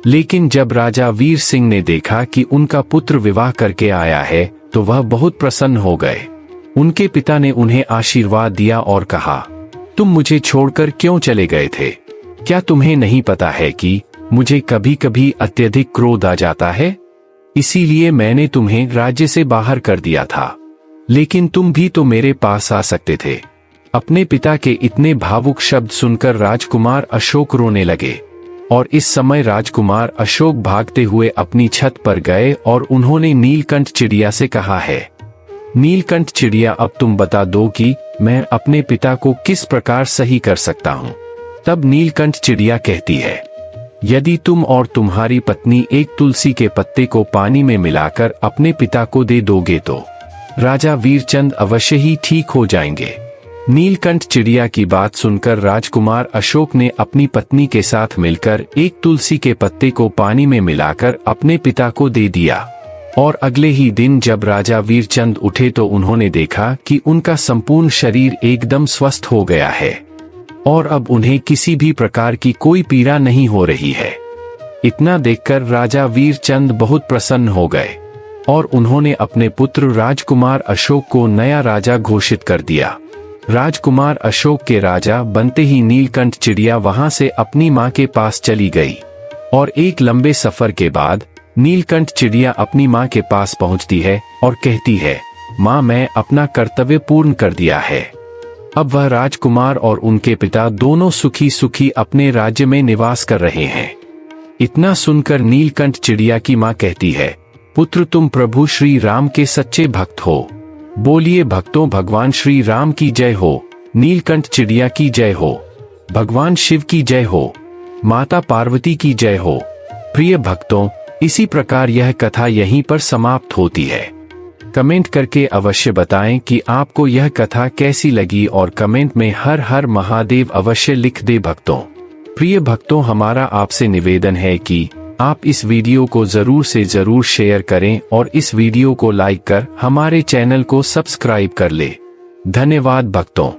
लेकिन जब राजा वीर सिंह ने देखा कि उनका पुत्र विवाह करके आया है तो वह बहुत प्रसन्न हो गए। उनके पिता ने उन्हें आशीर्वाद दिया और कहा, तुम मुझे छोड़कर क्यों चले गए थे? क्या तुम्हें नहीं पता है कि मुझे कभी कभी अत्यधिक क्रोध आ जाता है? इसीलिए मैंने तुम्हें राज्य से बाहर कर दिया था। लेकिन तुम भी तो मेरे पास आ सकते थे। अपने पिता के इतने भावुक शब्द सुनकर राजकुमार अशोक रोने लगे और इस समय राजकुमार अशोक भागते हुए अपनी छत पर गए और उन्होंने नीलकंठ चिड़िया से कहा है, नीलकंठ चिड़िया, अब तुम बता दो कि मैं अपने पिता को किस प्रकार सही कर सकता हूँ। तब नीलकंठ चिड़िया कहती है, यदि तुम और तुम्हारी पत्नी एक तुलसी के पत्ते को पानी में मिलाकर अपने पिता को दे दोगे तो राजा वीरचंद अवश्य ही ठीक हो जाएंगे। नीलकंठ चिड़िया की बात सुनकर राजकुमार अशोक ने अपनी पत्नी के साथ मिलकर एक तुलसी के पत्ते को पानी में मिलाकर अपने पिता को दे दिया। और अगले ही दिन जब राजा वीरचंद उठे तो उन्होंने देखा कि उनका संपूर्ण शरीर एकदम स्वस्थ हो गया है और अब उन्हें किसी भी प्रकार की कोई पीड़ा नहीं हो रही है। इतना देखकर राजा वीरचंद बहुत प्रसन्न हो गए और उन्होंने अपने पुत्र राजकुमार अशोक को नया राजा घोषित कर दिया। राजकुमार अशोक के राजा बनते ही नीलकंठ चिड़िया वहां से अपनी मां के पास चली गई और एक लंबे सफर के बाद नीलकंठ चिड़िया अपनी मां के पास पहुंचती है और कहती है, मां, मैं अपना कर्तव्य पूर्ण कर दिया है। अब वह राजकुमार और उनके पिता दोनों सुखी सुखी अपने राज्य में निवास कर रहे हैं। इतना सुनकर नीलकंठ चिड़िया की मां कहती है, पुत्र, तुम प्रभु श्री राम के सच्चे भक्त हो। बोलिए भक्तों, भगवान श्री राम की जय हो, नीलकंठ चिड़िया की जय हो, भगवान शिव की जय हो, माता पार्वती की जय हो। प्रिय भक्तों, इसी प्रकार यह कथा यहीं पर समाप्त होती है। कमेंट करके अवश्य बताएं कि आपको यह कथा कैसी लगी और कमेंट में हर हर महादेव अवश्य लिख दे भक्तों। प्रिय भक्तों, हमारा आपसे निवेदन है कि आप इस वीडियो को जरूर से जरूर शेयर करें और इस वीडियो को लाइक कर हमारे चैनल को सब्सक्राइब कर ले। धन्यवाद भक्तों।